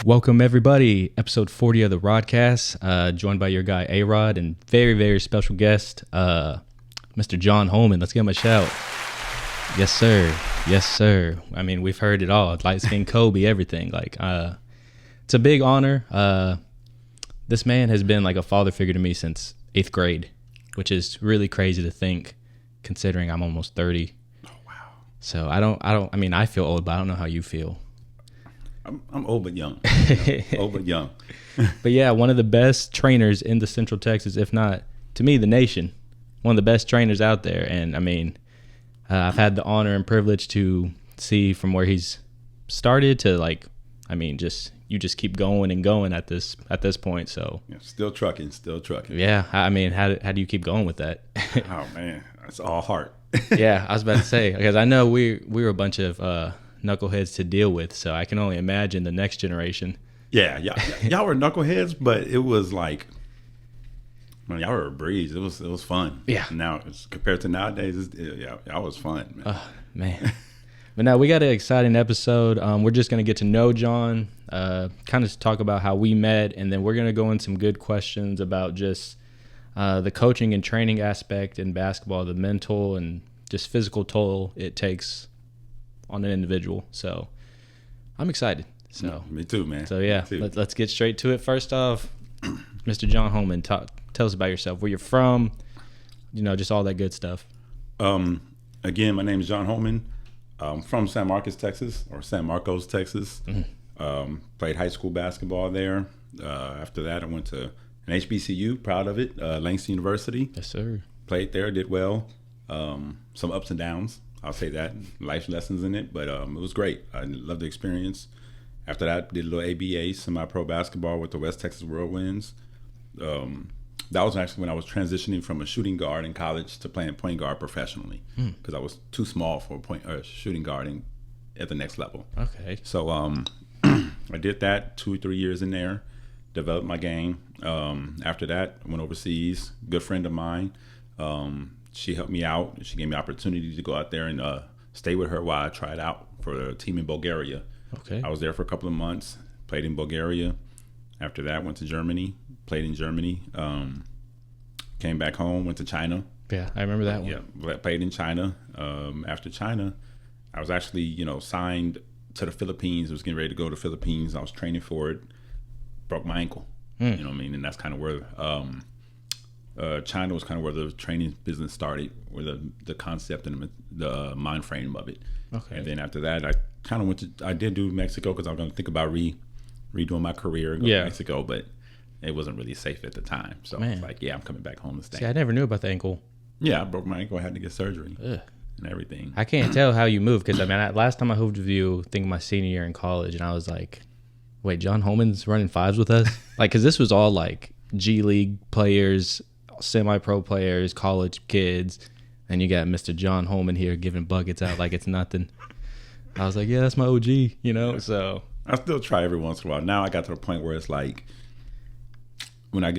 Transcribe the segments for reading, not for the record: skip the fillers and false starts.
Welcome everybody, episode 40 of the Rodcast, joined by your guy A-Rod and very, very special guest, Mr. John Hollmon. Let's give him a shout. Yes, sir. Yes, sir. I mean, we've heard it all. Light skin Kobe, everything. It's a big honor. This man has been like a father figure to me since 8th grade, which is really crazy to think, considering I'm almost 30. Oh, wow. So I mean, I feel old, but I don't know how you feel. I'm old but young. Old but young. But yeah, one of the best trainers in the Central Texas, if not, to me, the nation. One of the best trainers out there. And I mean, I've had the honor and privilege to see from where he's started to you just keep going and going at this point. So yeah, still trucking. Yeah, I mean, how do you keep going with that? Oh man, it's all heart. Yeah, I was about to say, because I know we were a bunch of knuckleheads to deal with, so I can only imagine the next generation. Yeah, y'all were knuckleheads, but it was like, man, y'all were a breeze. It was fun. Yeah. Now compared to nowadays, y'all was fun, man. Man. But now we got an exciting episode. We're just gonna get to know John, kind of talk about how we met, and then we're gonna go in some good questions about just the coaching and training aspect in basketball, the mental and just physical toll it takes on an individual. So I'm excited. So me too, man. So yeah, let's get straight to it. First off, Mr. John Hollmon, tell us about yourself, where you're from, just all that good stuff. Again, my name is John Hollmon. I'm from San Marcos, Texas. Mm-hmm. Played high school basketball there. After that, I went to an HBCU, proud of it, Langston University. Yes, sir. Played there, did well. Some ups and downs. I'll say that, life lessons in it, but it was great. I loved the experience. After that, did a little ABA, semi-pro basketball with the West Texas Whirlwinds. That was actually when I was transitioning from a shooting guard in college to playing point guard professionally, because I was too small for shooting guarding at the next level. Okay. So I did that 2-3 years in there, developed my game. After that, I went overseas. Good friend of mine. She helped me out. She gave me opportunity to go out there and stay with her while I tried out for a team in Bulgaria. Okay. I was there for a couple of months, played in Bulgaria. After that, went to Germany, played in Germany. Came back home, went to China. Yeah, I remember that one. Yeah, played in China. After China, I was actually, signed to the Philippines. I was getting ready to go to the Philippines. I was training for it. Broke my ankle. You know what I mean? And that's kind of where China was kind of where the training business started, where the concept and the mind frame of it. Okay. And then after that, I kind of I did do Mexico because I was going to think about redoing my career and go to Mexico, but it wasn't really safe at the time. So I was like, I'm coming back home to stay. See, I never knew about the ankle. Yeah, I broke my ankle. I had to get surgery. Ugh. And everything. I can't tell how you move, because last time I hooped with you, I think my senior year in college, and I was like, wait, John Hollmon's running fives with us? Because this was all like G League players, semi-pro players, college kids, and you got Mr. John Hollmon here giving buckets out like it's nothing. I was like, yeah, that's my OG, so. I still try every once in a while. Now I got to the point where it's like, when I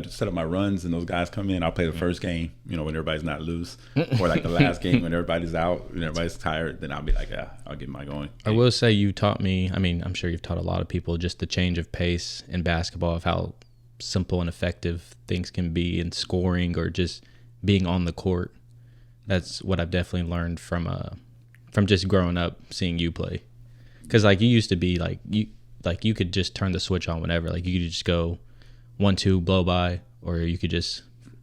set up my runs and those guys come in, I'll play the first game, when everybody's not loose, or like the last game when everybody's out and everybody's tired, then I'll be like, I'll get my going. I will say you taught me, I'm sure you've taught a lot of people just the change of pace in basketball, of how simple and effective things can be in scoring or just being on the court. That's what I've definitely learned from just growing up seeing you play. Because you used to be you could just turn the switch on whenever. You could just go 1-2 blow by, or you could just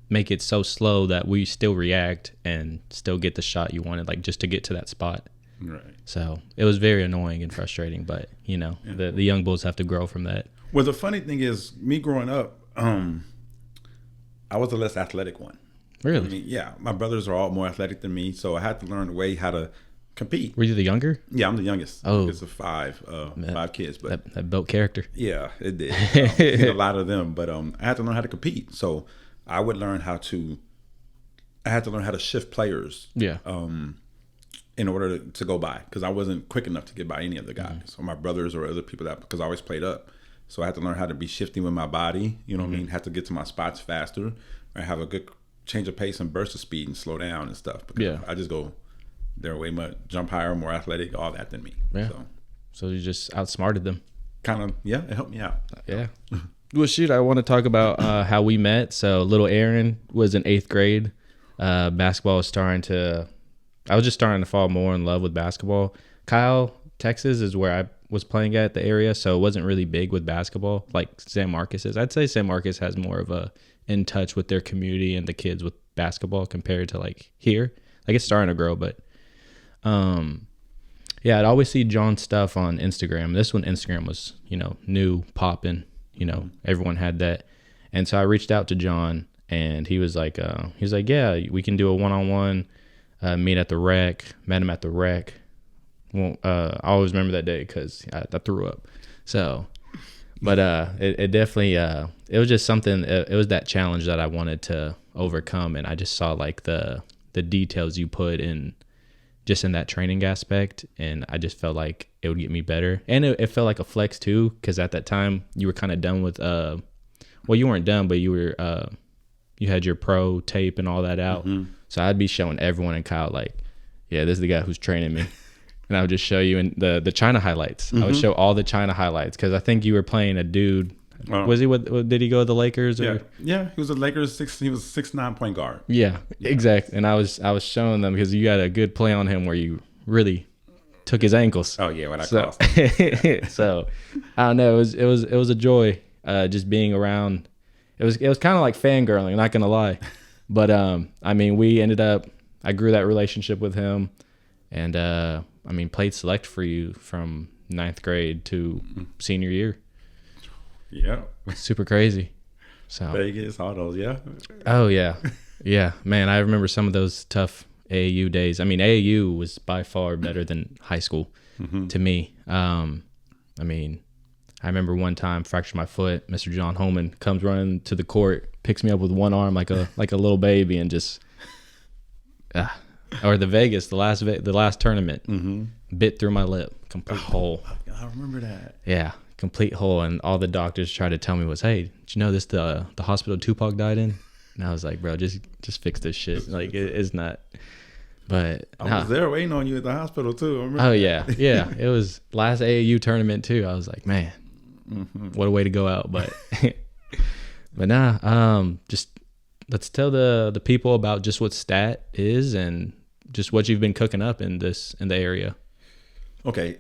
make it so slow that we still react and still get the shot you wanted, just to get to that spot. Right. So it was very annoying and frustrating, but the young bulls have to grow from that. Well, the funny thing is, me growing up, I was the less athletic one. Really? My brothers are all more athletic than me, so I had to learn a way how to compete. Were you the younger? Yeah, I'm the youngest. Oh, it's five kids, but that built character. Yeah, it did. Seen a lot of them, but I had to learn how to compete. So I had to learn how to shift players. Yeah. In order to go by, because I wasn't quick enough to get by any other guys, so my brothers or other people because I always played up. So I had to learn how to be shifting with my body. You know what I mean? Had to get to my spots faster. I have a good change of pace and burst of speed and slow down and stuff. Because I just go. They're way much jump higher, more athletic, all that than me. Yeah. So you just outsmarted them. it helped me out. Yeah. Well, shoot, I want to talk about how we met. So little Aaron was in 8th grade. Basketball was I was just starting to fall more in love with basketball. Kyle, Texas is where I was playing at the area, so it wasn't really big with basketball like San Marcos is. I'd say San Marcos has more of a in touch with their community and the kids with basketball compared to like here. Like it's starting to grow, but yeah, I'd always see John's stuff on Instagram. This when Instagram was, new, popping, everyone had that. And so I reached out to John and he was like, yeah, we can do a one-on-one, meet at the rec. Met him at the rec. Well, I always remember that day because I threw up. So, but it definitely, it was just something, it was that challenge that I wanted to overcome. And I just saw like the details you put in just in that training aspect. And I just felt like it would get me better. And it felt like a flex too, because at that time you were kind of done with, well, you weren't done, but you had your pro tape and all that out. Mm-hmm. So I'd be showing everyone and Kyle like, yeah, this is the guy who's training me. And I would just show you in the China highlights. Mm-hmm. I would show all the China highlights because I think you were playing a dude. Was he? Did he go to the Lakers? Or? Yeah. He was a Lakers. He was 6'9" point guard. Yeah, exactly. And I was showing them because you got a good play on him where you really took his ankles. Oh yeah, when I crossed him. Yeah. So I don't know. It was a joy just being around. It was kind of like fangirling. Not gonna lie, but I mean, we ended up. I grew that relationship with him, and played select for you from 9th grade to senior year. Yeah. Super crazy. So Vegas, all those, yeah. Oh, yeah. Yeah, man, I remember some of those tough AAU days. I mean, AAU was by far better than high school to me. I remember one time, fractured my foot. Mr. John Hollmon comes running to the court, picks me up with one arm like a little baby and just... or the Vegas, the last tournament, bit through my lip, complete hole. I remember that. Yeah, complete hole, and all the doctors tried to tell me was, "Hey, did you know this the hospital Tupac died in?" And I was like, "Bro, just fix this shit. Like it's not." But I was there waiting on you at the hospital too. I remember. Oh yeah. It was last AAU tournament too. I was like, man, what a way to go out. But just let's tell the people about just what STAT is and just what you've been cooking up in the area. Okay.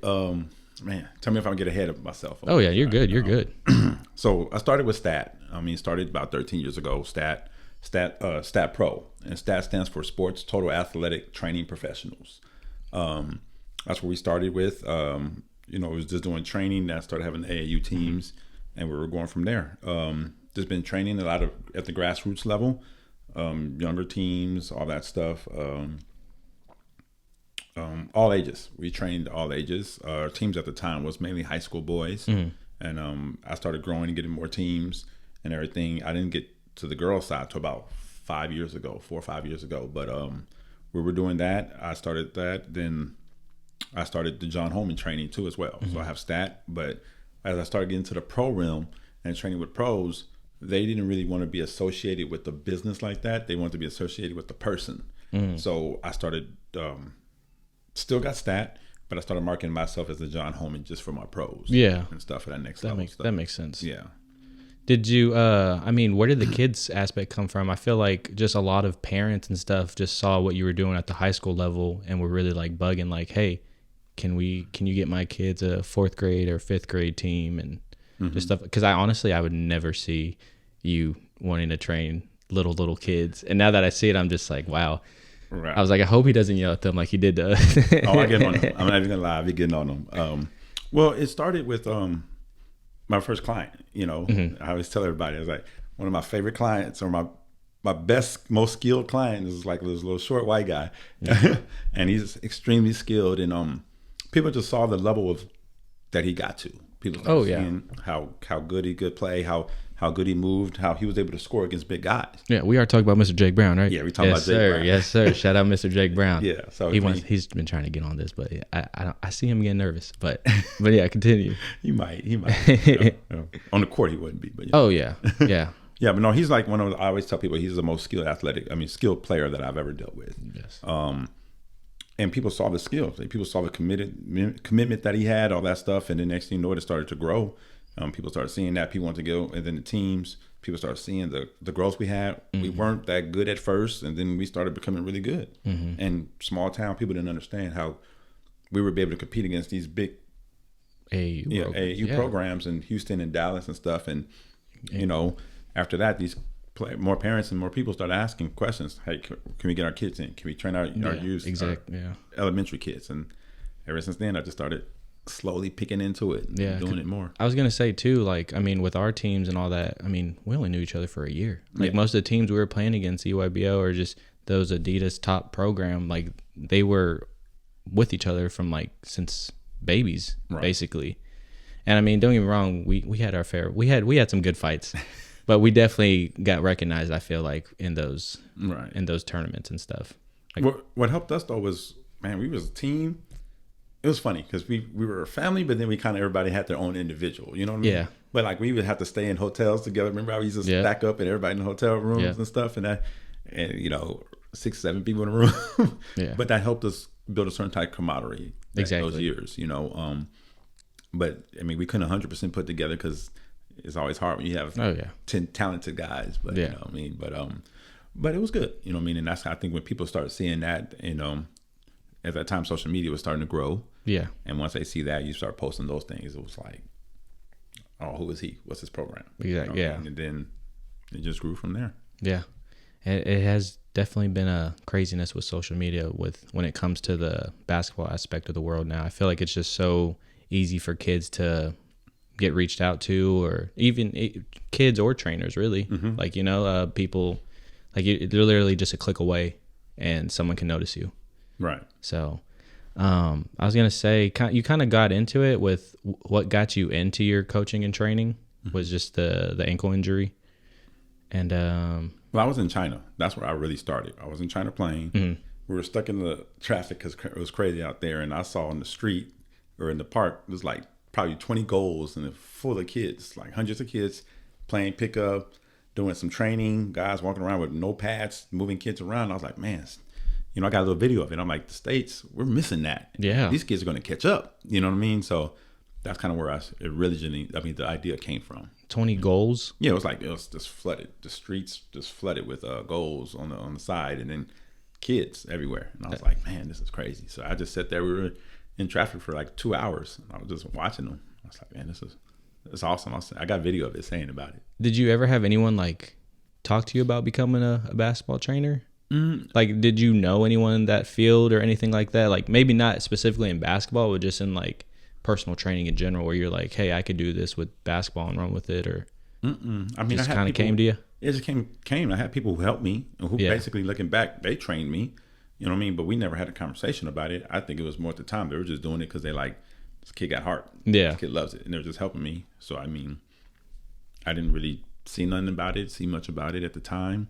Man, tell me if I can get ahead of myself. Oh yeah, you're good. You're good. So I started with STAT. Started about 13 years ago. STAT Pro, and STAT stands for Sports Total Athletic Training Professionals. That's what we started with. It was just doing training. Then I started having AAU teams, and we were going from there. Just been training a lot at the grassroots level, younger teams, all that stuff. All ages. We trained all ages. Our teams at the time was mainly high school boys, and I started growing and getting more teams and everything. I didn't get to the girls' side till about 4 or 5 years ago. But we were doing that. I started that. Then I started the John Hollmon training too as well. So I have STAT. But as I started getting to the pro realm and training with pros, they didn't really want to be associated with the business like that. They wanted to be associated with the person. So I started, still got STAT, but I started marketing myself as the John Hollmon just for my pros. Yeah. And stuff for that next level. That makes sense. Yeah. Did you, where did the kids aspect come from? I feel like just a lot of parents and stuff just saw what you were doing at the high school level and were really like bugging like, hey, can you get my kids a 4th grade or 5th grade team and just stuff? Because I would never see you wanting to train little kids. And now that I see it, I'm just like, wow. Right. I was like, I hope he doesn't yell at them like he did to us. I get on them. I'm not even gonna lie, I be getting on them. Well, it started with my first client. I always tell everybody, I was like, one of my favorite clients or my best, most skilled client is like this little short white guy, and he's extremely skilled. And people just saw the level that he got to. People seeing how good he could play, how good he moved, how he was able to score against big guys. Yeah, we are talking about Mr. Jake Brown, right? Yeah, we talking about Jake Brown. Yes, sir. Shout out Mr. Jake Brown. Yeah, so he's been trying to get on this, but I see him getting nervous. But yeah, continue. He might. On the court, he wouldn't be. But oh yeah. Yeah, but no, he's like one of. I always tell people he's the most skilled player that I've ever dealt with. Yes. and people saw the skills. People saw the commitment that he had, all that stuff. And the next thing you know, it started to grow. People started seeing that. People wanted to go. And then the teams, people started seeing the growth we had. We weren't that good at first. And then we started becoming really good. And small town people didn't understand how we would be able to compete against these big AAU programs in Houston and Dallas and stuff. And, you know, after that, more parents and more people started asking questions. Hey, can we get our kids in? Can we train our youth, elementary kids? And ever since then, I just started slowly picking into it, and doing it more. I was gonna say too, like, I mean, with our teams and all that, I mean, we only knew each other for a year. Like most of the teams we were playing against, EYBL or just those Adidas top program, like they were with each other from like since babies, basically. And I mean, don't get me wrong, we had our fair, we had some good fights. But we definitely got recognized, I feel like, in those tournaments and stuff. Like, what helped us though was, man, we was a team. It was funny because we were a family, but then we kind of everybody had their own individual. You know what I mean? Yeah. But like we would have to stay in hotels together. Remember how we used to stack up and everybody in the hotel rooms and stuff, and you know, 6-7 people in a room. But that helped us build a certain type of camaraderie. Those years, you know. But I mean, we couldn't 100% put together because it's always hard when you have 10 talented guys, but you know what I mean? But it was good, you know what I mean? And that's, I think, when people start seeing that, you know, at that time, social media was starting to grow. Yeah. And once they see that, you start posting those things. It was like, oh, who is he? What's his program? Exactly. You know? And then it just grew from there. Yeah. It has definitely been a craziness with social media when it comes to the basketball aspect of the world now. I feel like it's just so easy for kids to get reached out to, or even kids or trainers, really. Like, you know, people, like, they're literally just a click away and someone can notice you. Right. So I was going to say, you kind of got into it with what got you into your coaching and training was just the ankle injury. And well, I was in China. That's where I really started. I was in China playing. We were stuck in the traffic because it was crazy out there. And I saw in the street or in the park, it was like probably 20 goals and full of kids, like hundreds of kids playing pickup, doing some training, guys walking around with no pads, moving kids around. I was like, man, you know, I got a little video of it. I'm like, the States, we're missing that. Yeah. These kids are going to catch up. You know what I mean? So that's kind of where the idea came from. 20 goals? Yeah, it was just flooded. The streets just flooded with goals on the side, and then kids everywhere. And I was like, man, this is crazy. So I just sat there. We were in traffic for like 2 hours. And I was just watching them. I was like, man, it's awesome. I got video of it saying about it. Did you ever have anyone like talk to you about becoming a basketball trainer? Like, did you know anyone in that field or anything like that? Like, maybe not specifically in basketball, but just in like personal training in general, where you're like, hey, I could do this with basketball and run with it, or I mean, just kind of came to you? It just came. I had people who helped me, and who basically, looking back, they trained me. You know what I mean? But we never had a conversation about it. I think it was more at the time they were just doing it because they like, this kid got heart. Yeah. This kid loves it. And they were just helping me. So, I mean, I didn't really see much about it at the time.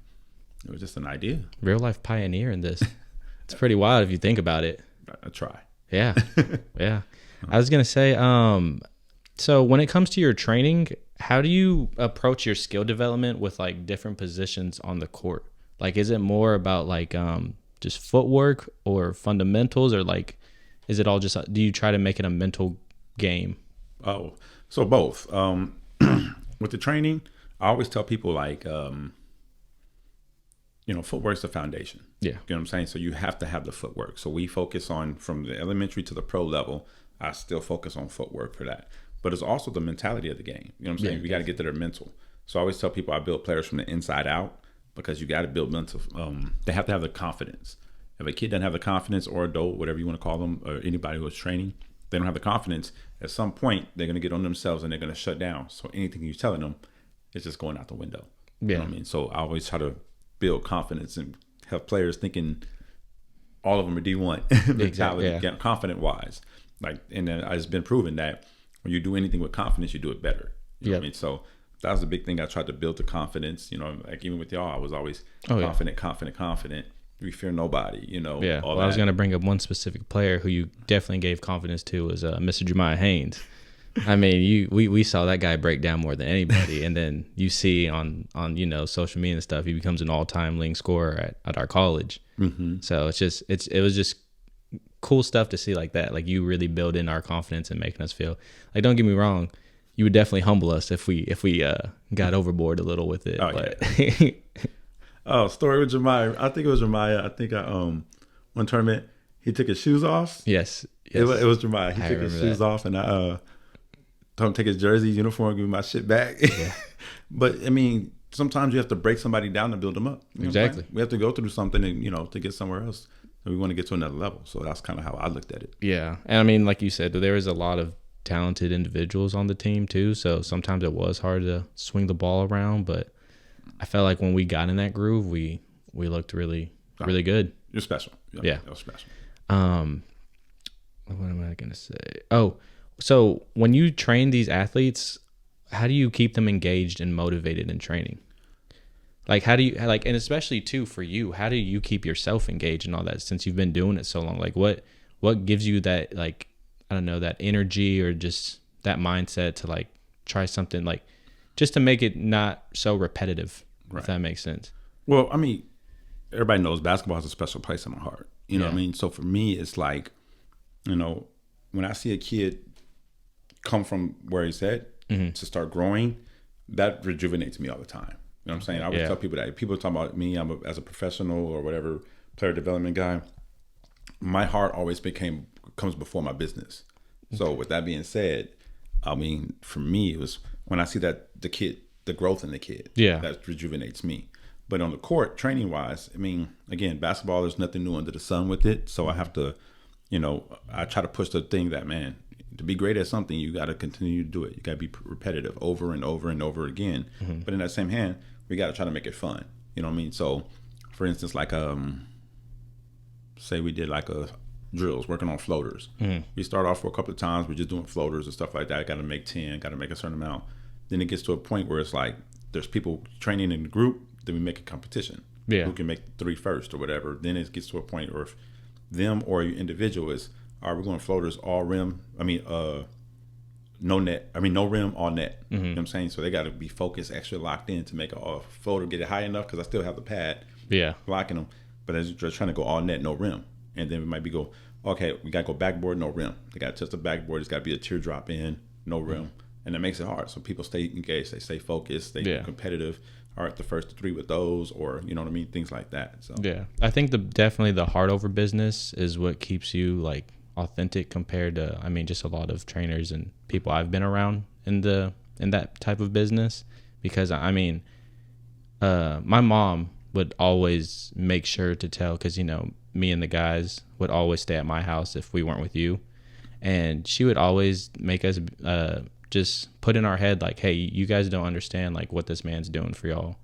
It was just an idea. Real life pioneer in this. It's pretty wild if you think about it. I try. Yeah. Yeah. I was going to say, so when it comes to your training, how do you approach your skill development with like different positions on the court? Like, is it more about like, just footwork or fundamentals, or like, is it all just, do you try to make it a mental game? Oh, so both. With the training, I always tell people like, you know, footwork's the foundation. Yeah. You know what I'm saying? So you have to have the footwork. So we focus on, from the elementary to the pro level, I still focus on footwork for that. But it's also the mentality of the game. You know what I'm saying? We got to get to their mental. So I always tell people I build players from the inside out, because you got to build mental. They have to have the confidence. If a kid doesn't have the confidence, or adult, whatever you want to call them, or anybody who's training, they don't have the confidence, at some point they're going to get on themselves and they're going to shut down. So anything you're telling them is just going out the window. You know what I mean? So I always try to build confidence and have players thinking all of them are D1 mentality, confident wise. Like, and then it's been proven that when you do anything with confidence, you do it better. You know what I mean? So that was a big thing. I tried to build the confidence, you know, like even with y'all, I was always confident. We fear nobody, you know. Yeah. Well, I was going to bring up one specific player who you definitely gave confidence to, was Mr. Jemiah Haynes. I mean, we saw that guy break down more than anybody, and then you see on you know, social media and stuff, he becomes an all-time leading scorer at our college. So it was just cool stuff to see like that. Like you really build in our confidence and making us feel like, don't get me wrong, you would definitely humble us if we got overboard a little with it. Oh, but yeah. Oh, story with Jeremiah. I think it was Jeremiah. I think one tournament he took his shoes off. Yes. It was Jeremiah. He took his shoes off, and I told him to take his jersey, uniform, give me my shit back. Yeah. But I mean, sometimes you have to break somebody down to build them up. You know exactly. We have to go through something, and to get somewhere else. And we want to get to another level. So that's kind of how I looked at it. Yeah, and I mean, like you said, there was a lot of talented individuals on the team too. So sometimes it was hard to swing the ball around, but I felt like when we got in that groove, we looked really good. You're special. Yeah. That was special. What am I gonna say? Oh, so when you train these athletes, how do you keep them engaged and motivated in training? Like, how do you and especially too for you, how do you keep yourself engaged and all that since you've been doing it so long? Like, what gives you that, like, I don't know, that energy or just that mindset to like try something, like just to make it not so repetitive, right. If that makes sense. Well, I mean, everybody knows basketball has a special place in my heart. You know what I mean? So for me, it's like, when I see a kid come from where he's at to start growing, that rejuvenates me all the time. You know what I'm saying? I would tell people that. People talk about me, as a professional or whatever, player development guy. My heart always comes before my business. So with that being said, I mean, for me, it was when I see that the growth in the kid, that rejuvenates me. But on the court, training wise, I mean, again, basketball, there's nothing new under the sun with it. So I have to, I try to push the thing that, man, to be great at something, you got to continue to do it. You got to be repetitive over and over and over again. But in that same hand, we got to try to make it fun. You know what I mean? So, for instance, like, say we did like drills, working on floaters. We start off for a couple of times, we're just doing floaters and stuff like that. Got to make 10, got to make a certain amount. Then it gets to a point where it's like, there's people training in the group, then we make a competition. Yeah. Who can make 3 first or whatever. Then it gets to a point where if them or your individual is, are we going floaters all rim? I mean, no net. I mean, no rim, all net. You know what I'm saying? So they got to be focused, extra locked in to make a floater get it high enough, because I still have the pad blocking them. But they're trying to go all net, no rim. And then we might be okay, we got to go backboard, no rim. They got to touch the backboard. It's got to be a teardrop in, no rim. And that makes it hard. So people stay engaged, they stay focused, they get competitive. All right, the first 3 with those, or you know what I mean, things like that. So I think definitely the heart over business is what keeps you like authentic compared to, I mean, just a lot of trainers and people I've been around in that type of business. Because I mean, my mom would always make sure to tell, because me and the guys would always stay at my house if we weren't with you, and she would always make us just put in our head like, hey, you guys don't understand like what this man's doing for y'all,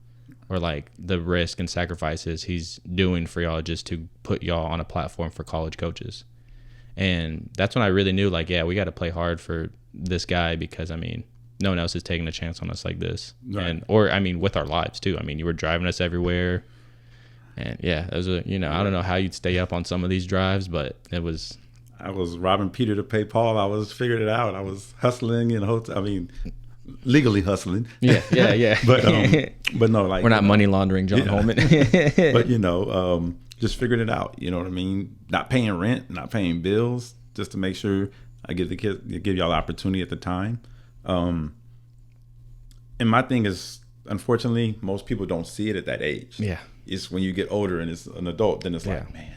or like the risk and sacrifices he's doing for y'all just to put y'all on a platform for college coaches. And that's when I really knew, like, we got to play hard for this guy, because I mean, no one else is taking a chance on us like this. Right. And or I mean, with our lives too. I mean, you were driving us everywhere, and it was I don't know how you'd stay up on some of these drives, but it was. I was robbing Peter to pay Paul. I was figuring it out. I was hustling in hotel. I mean, legally hustling. Yeah. But no, like, we're not money laundering John Hollmon. But just figuring it out. You know what I mean? Not paying rent, not paying bills, just to make sure I give y'all the opportunity at the time. And my thing is, unfortunately, most people don't see it at that age. Yeah, it's when you get older and it's an adult, then it's like, man.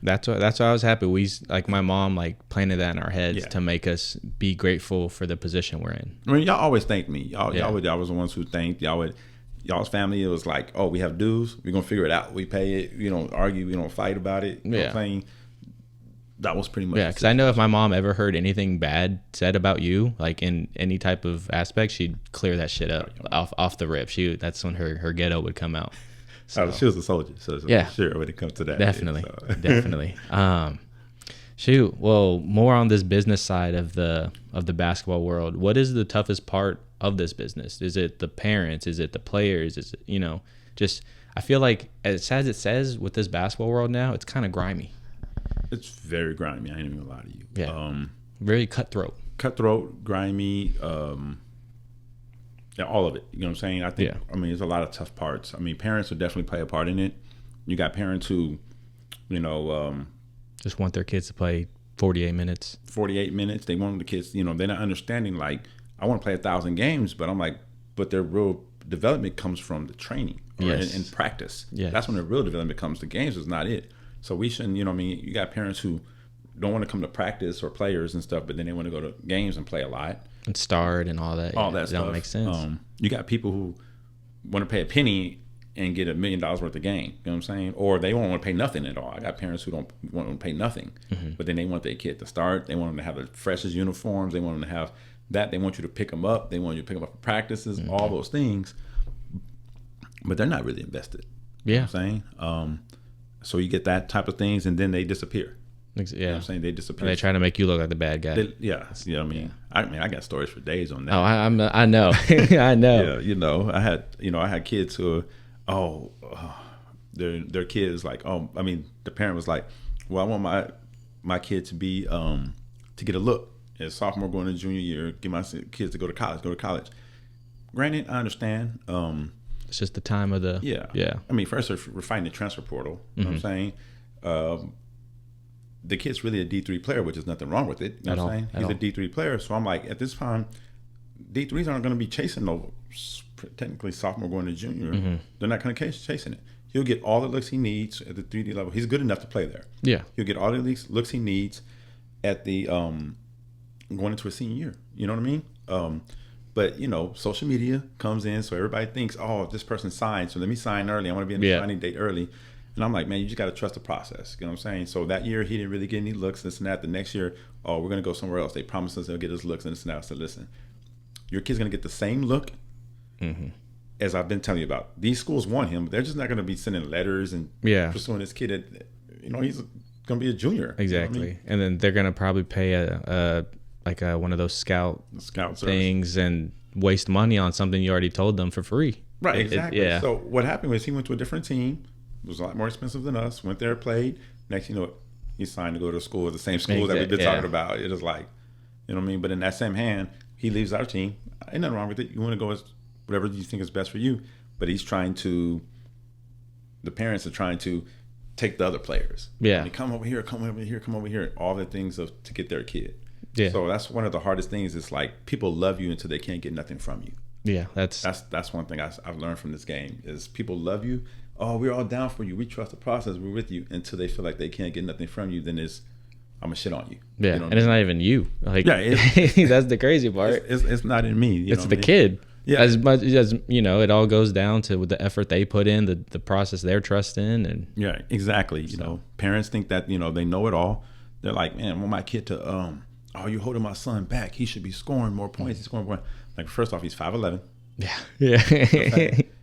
That's why I was happy. We, like, my mom like planted that in our heads to make us be grateful for the position we're in. I mean, y'all always thanked me. Y'all was the ones who thanked. Y'all's family, it was like, oh, we have dues, we're gonna figure it out. We pay it. We don't argue. We don't fight about it. Complain. That was pretty much. Yeah, because I know if my mom ever heard anything bad said about you, like in any type of aspect, she'd clear that shit up off the rip. That's when her ghetto would come out. So, she was a soldier, so sure when it comes to that. Definitely. Shoot. Well, more on this business side of the basketball world. What is the toughest part of this business? Is it the parents? Is it the players? Is it, just, I feel like as sad as it says with this basketball world now, it's kind of grimy. It's very grimy. I ain't even gonna lie to you. Yeah. Very cutthroat. Grimy. All of it. You know what I'm saying? I think. I mean, there's a lot of tough parts. I mean, parents will definitely play a part in it. You got parents who, Just want their kids to play 48 minutes. 48 minutes. They want the kids, they're not understanding, like, I want to play 1,000 games, but I'm like, but their real development comes from the training or in practice. Yes. That's when the real development comes. The games is not it. So we shouldn't, you got parents who don't want to come to practice, or players and stuff, but then they want to go to games and play a lot. And start and all that. All that stuff. Don't make sense. You got people who want to pay a penny and get $1 million worth of game. You know what I'm saying? Or they won't want to pay nothing at all. I got parents who don't want to pay nothing, but then they want their kid to start. They want them to have the freshest uniforms. They want them to have that. They want you to pick them up. They want you to pick them up for practices, all those things. But they're not really invested. Yeah. You know what I'm saying? So you get that type of things, and then they disappear. Yeah. You know what I'm saying? They disappear. They try to make you look like the bad guy. You know what I mean? I got stories for days on that. Oh, I know. I know. Yeah, I had kids who their kids like, the parent was like, well, I want my kid to be to get a look as sophomore going to junior year, get my kids to go to college. Granted, I understand. It's just the time of the yeah. I mean, first we're fighting the transfer portal. You know what I'm saying? The kid's really a D3 player, which is nothing wrong with it. You know what I'm saying? He's a D3 player. So I'm like, at this time, D3s aren't going to be chasing no technically sophomore going to junior. They're not going to chasing it. He'll get all the looks he needs at the 3D level. He's good enough to play there. Yeah. He'll get all the looks he needs at the going into a senior year. You know what I mean? But, social media comes in, so everybody thinks, oh, this person signed, so let me sign early. I want to be in the signing date early. And I'm like, man, you just got to trust the process. You know what I'm saying? So that year, he didn't really get any looks, this and that. The next year, we're going to go somewhere else. They promised us they'll get us looks and this and that. So listen, your kid's going to get the same look as I've been telling you about. These schools want him, but they're just not going to be sending letters and pursuing this kid. He's going to be a junior. Exactly. You know what I mean? And then they're going to probably pay one of those scout things and waste money on something you already told them for free. Right, exactly. So what happened was he went to a different team. It was a lot more expensive than us. Went there, played. Next, he signed to go to school, the same school that we've been talking about. It is like, you know what I mean? But in that same hand, he leaves our team. Ain't nothing wrong with it. You want to go as whatever you think is best for you. But the parents are trying to take the other players. Yeah. I mean, come over here. All the things to get their kid. Yeah. So that's one of the hardest things. It's like people love you until they can't get nothing from you. Yeah, that's one thing I've learned from this game is people love you. Oh, we're all down for you. We trust the process. We're with you until they feel like they can't get nothing from you. Then I'm gonna shit on you. Yeah, and it's not even you. Like, that's the crazy part. It's not in me. It's the kid. Yeah. As much as it all goes down to the effort they put in, the process they're trusting, and yeah, exactly. Parents think that they know it all. They're like, man, I want my kid to you're holding my son back. He should be scoring more points. He's scoring more. Like, first off, he's 5'11". Yeah.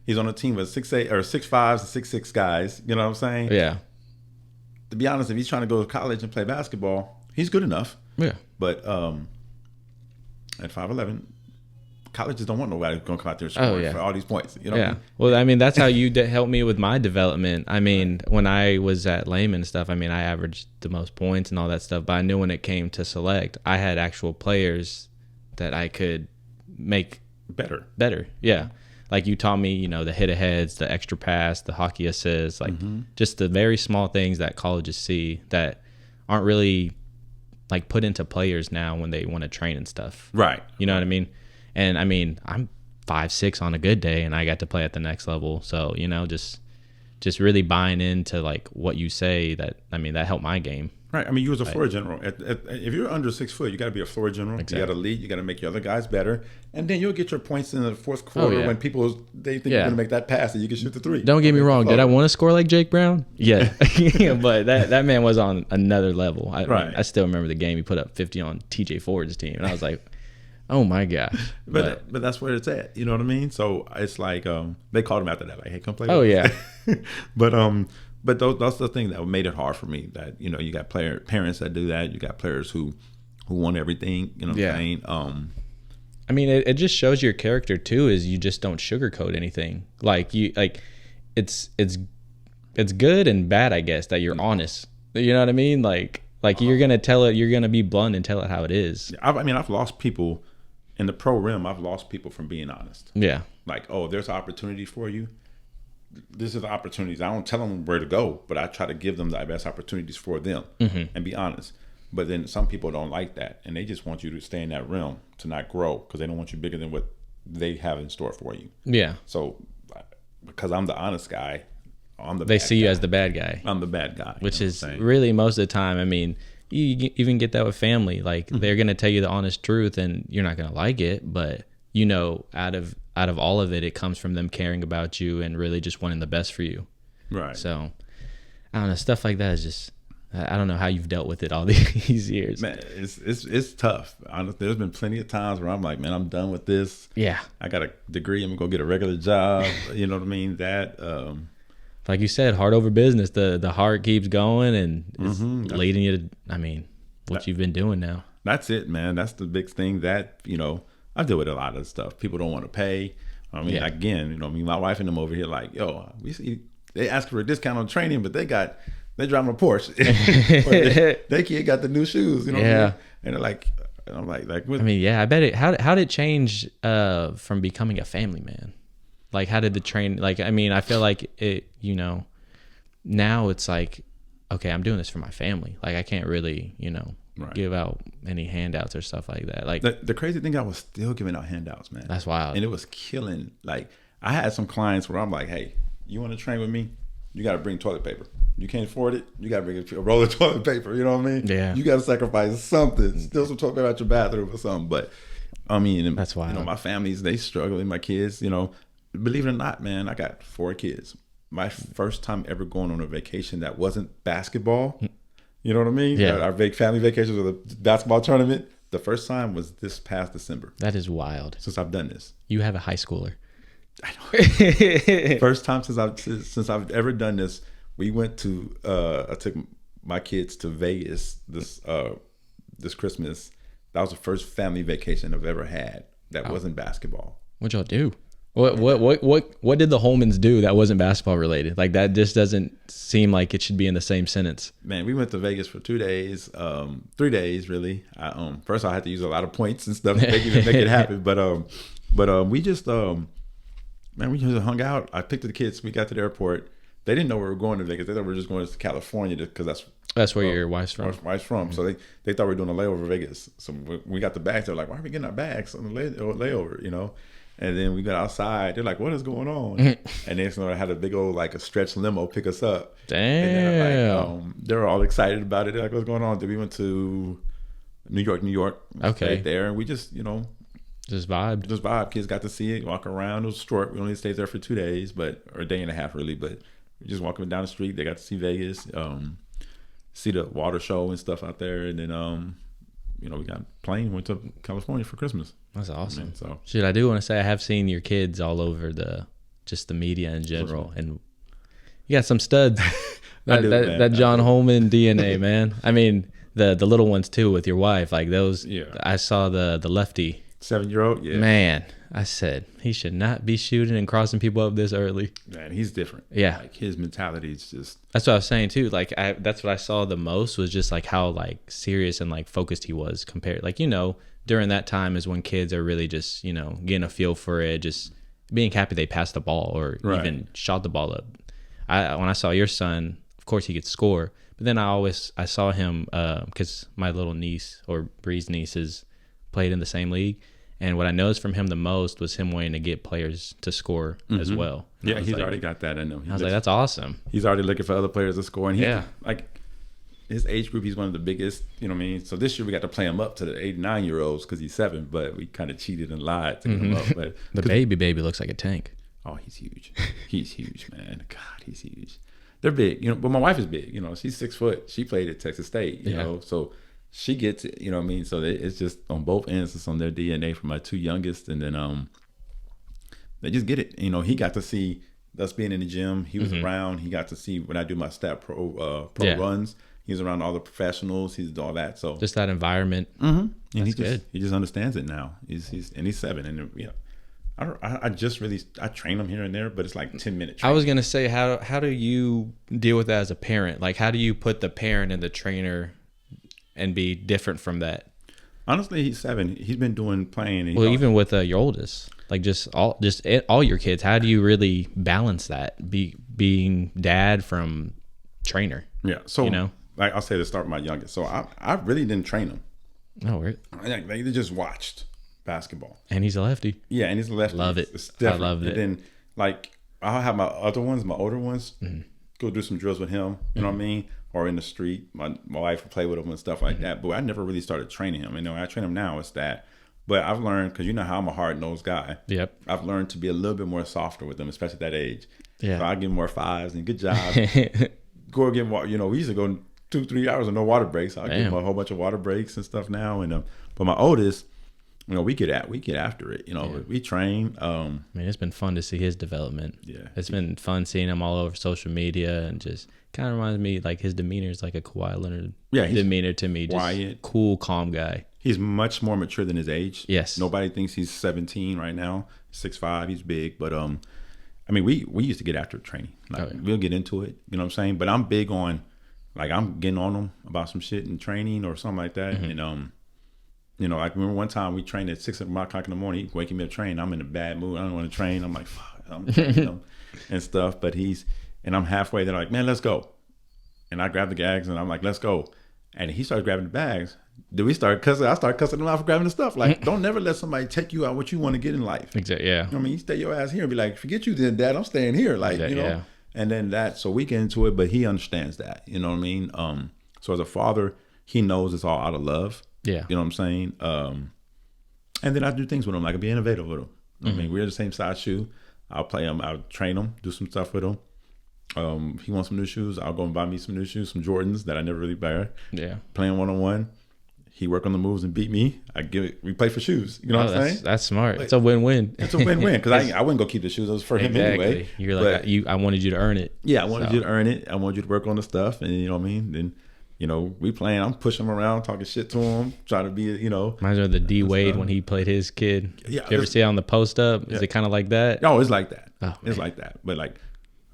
He's on a team with 6'8" or 6'5" and 6'6" guys. You know what I'm saying? Yeah. To be honest, if he's trying to go to college and play basketball, he's good enough. Yeah. But at 5'11", colleges don't want nobody who's going to come out there scoring for all these points. You know what I mean? Well, I mean, that's how you helped me with my development. I mean, when I was at Layman and stuff, I mean, I averaged the most points and all that stuff. But I knew when it came to select, I had actual players that I could make better. Yeah. Like you taught me, the hit aheads, the extra pass, the hockey assists, like just the very small things that colleges see that aren't really like put into players now when they want to train and stuff. Right. You know what I mean? And I mean, I'm 5'6" on a good day, and I got to play at the next level. So just really buying into like what you say. That helped my game. Right. I mean, you was a floor general. If you're under 6 foot, you got to be a floor general. Exactly. You got to lead. You got to make your other guys better, and then you'll get your points in the fourth quarter when people they think you're gonna make that pass and you can shoot the three. Don't get me wrong. Did I want to score like Jake Brown? Yeah. But that man was on another level. I still remember the game he put up 50 on TJ Ford's team, and I was like, oh my gosh. But that's where it's at. You know what I mean? So it's like they called him after that, like, hey, come play. Oh yeah. But that's the thing that made it hard for me. That you got parents that do that. You got players who want everything. You know what I'm saying? I mean, it just shows your character too. Is you just don't sugarcoat anything. It's good and bad, I guess, that you're honest. You know what I mean? Like you're gonna tell it. You're gonna be blunt and tell it how it is. I've lost people in the pro realm. I've lost people from being honest. Yeah. Like, oh, there's an opportunity for you. this is the opportunities. I don't tell them where to go, but I try to give them the best opportunities for them and be honest. But then some people don't like that, and they just want you to stay in that realm, to not grow, because they don't want you bigger than what they have in store for you. Yeah. So because I'm the honest guy, they see you as the bad guy. I'm the bad guy. Which is really most of the time. I mean, you even get that with family. Like they're going to tell you the honest truth and you're not going to like it, but you know, out of all of it, it comes from them caring about you and really just wanting the best for you. Right. So I don't know, stuff like that is just, I don't know how you've dealt with it all these years. Man, it's tough. Honestly, there's been plenty of times where I'm like, man, I'm done with this. Yeah. I got a degree. I'm gonna go get a regular job. You know what I mean? That like you said, heart over business. The heart keeps going and it's leading you to, I mean, what you've been doing now. That's it, man. That's the big thing that, you know, I deal with a lot of stuff. People don't want to pay. I mean, again, you know, my wife and them over here like, yo, we see they ask for a discount on training, but they driving a Porsche. They kid got the new shoes, you know. Yeah. What I mean? And they're like, and I'm like what? I mean, yeah, I bet it. How did it change from becoming a family man? Like, how did the train? Like, I mean, I feel like it. You know, now it's like, okay, I'm doing this for my family. Like, I can't really, you know, give out any handouts or stuff like that. Like the crazy thing, I was still giving out handouts, man. That's wild. And it was killing. Like, I had some clients where I'm like, hey, you want to train with me? You got to bring toilet paper. You can't afford it, you got to bring a roll of toilet paper. You know what I mean? Yeah. You got to sacrifice something. Still some toilet paper out your bathroom or something. But I mean, that's wild. You know, my family's, they struggle. My kids, you know, believe it or not, man, I got 4 kids. My first time ever going on a vacation that wasn't basketball. You know what I mean? Yeah. Our family vacations with a basketball tournament. The first time was this past December. That is wild. Since I've done this. You have a high schooler. I know. First time since I've ever done this. We went to I took my kids to Vegas this Christmas. That was the first family vacation I've ever had that wasn't basketball. What'd y'all do? What did the Hollmons do that wasn't basketball related? Like, that just doesn't seem like it should be in the same sentence. Man, we went to Vegas for 2 days, 3 days really. First I had to use a lot of points and stuff to make it happen. But we just man, we just hung out. I picked the kids. We got to the airport. They didn't know we were going to Vegas. They thought we were just going to California because that's where your wife's from. Wife's from. So they thought we were doing a layover in Vegas. So when we got the bags, they're like, why are we getting our bags on the layover, you know? And then we got outside. They're like, what is going on? And then I had a big old, like, a stretch limo pick us up. Damn. And then, they were all excited about it. They're like, what's going on? Then we went to New York. Okay. Stayed there. And we just, you know. Just vibe. Kids got to see it, walk around. It was short. We only stayed there for 2 days, or a day and a half, really. But we just walking down the street. They got to see Vegas, see the water show and stuff out there. And then, you know, we got a plane, went to California for Christmas. That's awesome. So shit, I do want to say I have seen your kids all over the media in general, and you got some studs. that John Hollmon DNA, man. I mean, the little ones too with your wife, like those. Yeah. I saw the lefty 7-year-old. Yeah. Man, I said he should not be shooting and crossing people up this early. Man, he's different. Yeah. Like, his mentality is just. That's what I was saying too. Like, that's what I saw the most was just like how like serious and like focused he was compared. Like, you know, during that time is when kids are really just, you know, getting a feel for it, just being happy they passed the ball or even shot the ball up. When I saw your son, of course he could score, but then I saw him because my little niece or Bree's nieces played in the same league. And what I noticed from him the most was him wanting to get players to score as well. Yeah, he's already got that in him. I was like, that's awesome. He's already looking for other players to score. And like his age group, he's one of the biggest, you know what I mean? So this year we got to play him up to the 8 and 9 year olds because he's 7, but we kind of cheated and lied to get him up. But the baby looks like a tank. Oh, he's huge. He's huge, man. God, he's huge. They're big, you know, but my wife is big. You know, she's 6 foot. She played at Texas State, you know, so she gets it, you know what I mean? So it's just on both ends. It's on their DNA for my 2 youngest. And then they just get it. You know, he got to see us being in the gym. He was around. He got to see when I do my stat pro runs. He's around all the professionals. He's all that. So just that environment. And good. He just understands it now. He's 7. And, you know, I train him here and there, but it's like 10-minute training. I was going to say, how do you deal with that as a parent? Like, how do you put the parent and the trainer and be different from that? Honestly, he's 7. He's been playing. Well, even with your oldest, like all your kids, how do you really balance that being dad from trainer? Yeah. So, like I'll say to start with my youngest. So I really didn't train him. Oh, really? They just watched basketball. And he's a lefty. Yeah, and he's a lefty. Love it. I love it. And then like I'll have my older ones, go do some drills with him. You know what I mean? Or in the street, my wife would play with him and stuff like that. But I never really started training him. I train him now. It's that. But I've learned, because you know how I'm a hard-nosed guy. Yep. I've learned to be a little bit more softer with them, especially at that age. Yeah. So I give more fives and good job. Go get water. We used to go 2-3 hours with no water breaks. I'll give him a whole bunch of water breaks and stuff now. And but my oldest, we get after it. We train. Man, it's been fun to see his development. Yeah. It's been fun seeing him all over social media, and just kind of reminds me, like, his demeanor is like a Kawhi Leonard demeanor to me. Just quiet, cool, calm guy. He's much more mature than his age. Yes. Nobody thinks he's 17 right now. 6'5", he's big. But we used to get after training. Like, we'll get into it. You know what I'm saying? But I'm big on, like, I'm getting on them about some shit in training or something like that. And I remember one time we trained at 6 o'clock in the morning. He's waking me up to train. I'm in a bad mood. I don't want to train. I'm like, fuck, I'm training him and stuff. But I'm halfway. They're like, man, let's go. And I grab the gags and I'm like, let's go. And he starts grabbing the bags. Then we start cussing. I start cussing him out for grabbing the stuff. Like, don't never let somebody take you out what you want to get in life. Exactly. Yeah. You stay your ass here and be like, forget you then, Dad. I'm staying here. Like, Yeah. And then so we get into it, but he understands that. You know what I mean? So as a father, he knows it's all out of love. Yeah. You know what I'm saying? And then I do things with him, like I be innovative with him. I mean, we're the same size shoe. I'll play him. I'll train him, do some stuff with him. He wants some new shoes. I'll go and buy me some new shoes, some Jordans that I never really wear. Yeah. Playing one-on-one. He work on the moves and beat me. We play for shoes. You know what I'm saying? That's smart. It's a win-win. It's a win-win, because I wouldn't go keep the shoes. It was for him anyway. You're like, I wanted you to earn it. Yeah, I wanted you to earn it. I wanted you to work on the stuff, and you know what I mean? Then, we playing. I'm pushing him around, talking shit to him, trying to be, Reminds me of the D Wade when he played his kid. Yeah, you ever see it on the post up? Is it kind of like that? No, it's like that. Oh, it's like that. But like,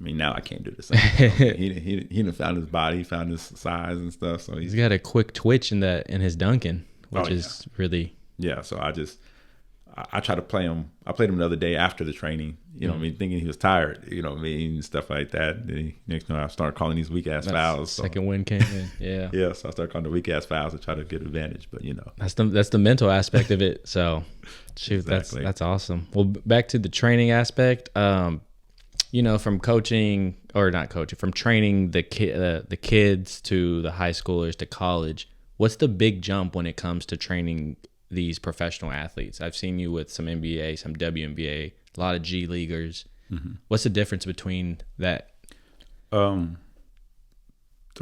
now I can't do the same. He done found his body, found his size and stuff. So he's got a quick twitch in his dunking, which is really. Yeah, so I try to play him. I played him the other day after the training, thinking he was tired, and stuff like that. Then next time I started calling these weak ass fouls. Second win came in, yeah. Yeah, so I started calling the weak ass fouls to try to get advantage, but that's the mental aspect of it. So, shoot, exactly. that's awesome. Well, back to the training aspect. From coaching or not coaching, from training the kids to the high schoolers to college. What's the big jump when it comes to training these professional athletes? I've seen you with some NBA, some WNBA, a lot of G leaguers. Mm-hmm. What's the difference between that? The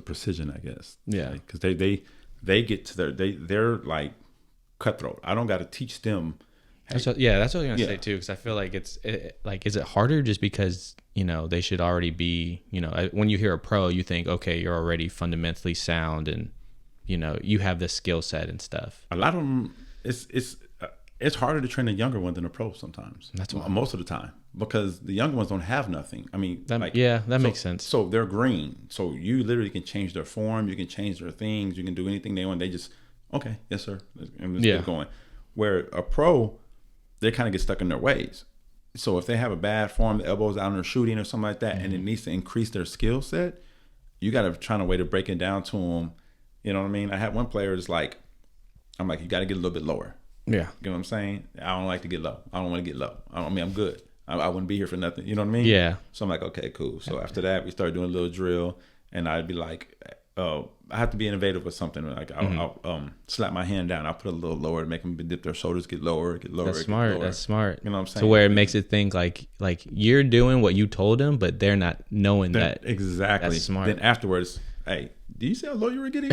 precision, I guess. Yeah, because they get to they're like cutthroat. I don't got to teach them. That's what I was gonna say too, because I feel like is it harder just because they should already be when you hear a pro, you think, okay, you're already fundamentally sound and you have the skill set and stuff. A lot of them, it's harder to train a younger one than a pro sometimes. That's why. Most of the time, because the younger ones don't have nothing. I mean, that makes sense. So they're green. So you literally can change their form. You can change their things. You can do anything they want. They just, okay, yes sir, and let's get going. Where a pro, they kind of get stuck in their ways. So if they have a bad form, the elbows out and they're shooting or something like that, and it needs to increase their skill set, you got to try a way to break it down to them. You know what I mean? I had one player that's like, I'm like, you got to get a little bit lower. Yeah. You know what I'm saying? I don't like to get low. I don't want to get low. I'm good. I wouldn't be here for nothing. You know what I mean? Yeah. So I'm like, okay, cool. So after that, we started doing a little drill, and I'd be like, I have to be innovative with something. Like I'll slap my hand down. I'll put it a little lower to make them dip their shoulders, get lower. That's smart. That's smart. You know what I'm saying? To where it makes it think like you're doing what you told them, but they're not knowing that. Exactly. That's smart. Then afterwards, hey, do you see how low you were getting?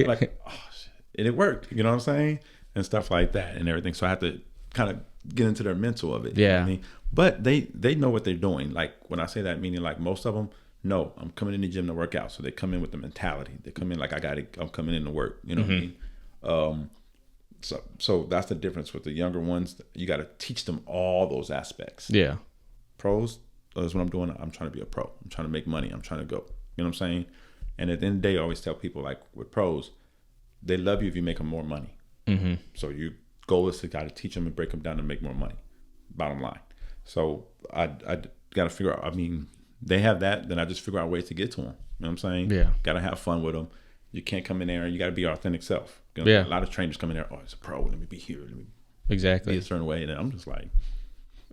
Like, oh shit, and it worked. You know what I'm saying? And stuff like that and everything. So I have to kind of get into their mental of it. Yeah. You know what I mean? But they know what they're doing. Like when I say that, meaning like most of them. No, I'm coming in the gym to work out. So they come in with the mentality. They come in like I'm coming in to work. You know what I mean? So that's the difference with the younger ones. You got to teach them all those aspects. Yeah. Pros, that's what I'm doing. I'm trying to be a pro. I'm trying to make money. I'm trying to go. You know what I'm saying? And at the end of the day, I always tell people like with pros, they love you if you make them more money. Mm-hmm. So your goal is to got to teach them and break them down to make more money. Bottom line. So I got to figure out. I mean, they have that. Then I just figure out ways to get to them. You know what I'm saying? Yeah. Got to have fun with them. You can't come in there and you got to be your authentic self. You know, Yeah. A lot of trainers come in there. Oh, it's a pro. Let me be here. Let me Exactly. be a certain way. And I'm just like,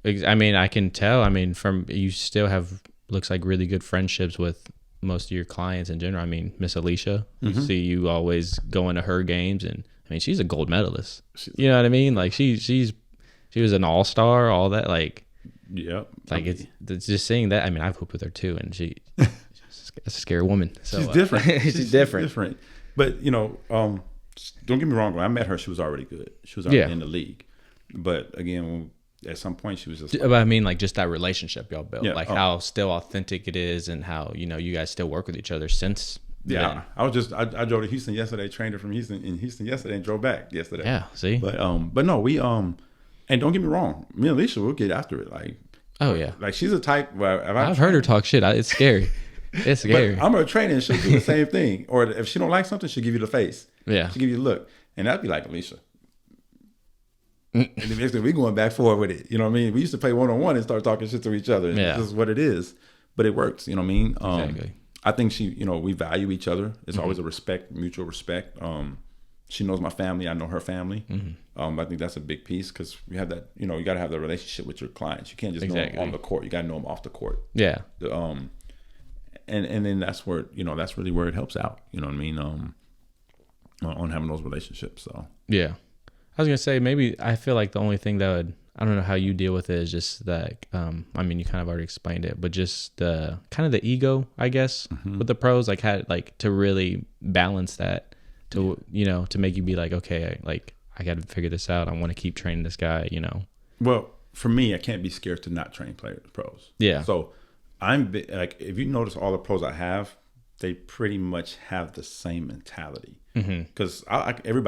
I mean, I can tell. I mean, from you still have looks like really good friendships with most of your clients in general. I mean, Miss Alicia, you see you always going to her games, and I mean, she's a gold medalist. You know what I mean? Like she was an all-star, all that. Like, yeah, like it's just seeing that. I mean, I've hooped with her too, and she's a scary woman. So she's different. she's different. But don't get me wrong. When I met her, she was already good. She was already in the league. But again, at some point, she was just. But I mean, like just that relationship y'all built, like how still authentic it is, and how you guys still work with each other since. Yeah, then. I drove to Houston yesterday. Trained her from Houston yesterday, and drove back yesterday. Yeah, see. But no, we and don't get me wrong, me and Alicia will get after it. Like, oh yeah, like she's a type where I've heard her talk shit. It's scary. It's scary. But I'm her trainer, and she'll do the same thing. Or if she don't like something, she'll give you the face. Yeah, she'll give you the look, and that'd be like Alicia. And eventually we going back forward with it. You know what I mean? We used to play 1-on-1 and start talking shit to each other. Yeah. This is what it is. But it works. You know what I mean? Exactly. I think we value each other. It's always a mutual respect. She knows my family. I know her family. I think that's a big piece because we have that, you got to have that relationship with your clients. You can't just know them on the court. You got to know them off the court. Yeah. And then that's where, that's really where it helps out. You know what I mean? On having those relationships. So. Yeah. I was going to say, maybe I feel like the only thing that would, I don't know how you deal with it, is just that, I mean, you kind of already explained it, but just the kind of the ego, I guess, with the pros, like how, like to really balance that to, to make you be like, okay, like I got to figure this out. I want to keep training this guy, Well, for me, I can't be scared to not train pros. Yeah. So like, if you notice all the pros I have, they pretty much have the same mentality. Because every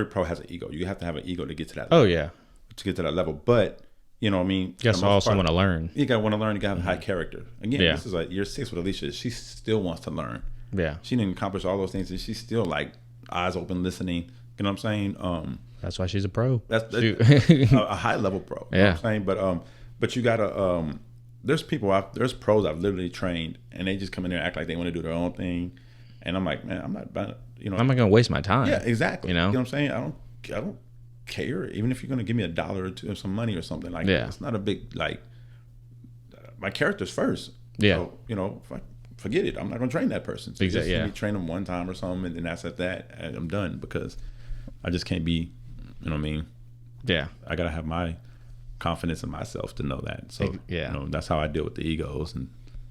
pro has an ego. You have to have an ego to get to that level. Oh, yeah. To get to that level. But, I mean. You also want to learn. You got to want to learn. You got to have high character. Again, this is like year 6 with Alicia. She still wants to learn. Yeah. She didn't accomplish all those things. And she's still like eyes open, listening. You know what I'm saying? That's why she's a pro. That's a high level pro. You know what I'm saying? But you got to, there's pros I've literally trained and they just come in there and act like they want to do their own thing. And I'm like, man, I'm not about I'm not going to waste my time. Yeah, exactly. You know what I'm saying? I don't care. Even if you're going to give me $1 or $2 or some money or something like that. It's not a big, like, my character's first. Yeah. So, forget it. I'm not going to train that person. So exactly. Just train them one time or something and then that's at that. And I'm done because I just can't be, you know what I mean? Yeah. I got to have my confidence in myself to know that. So, that's how I deal with the egos. And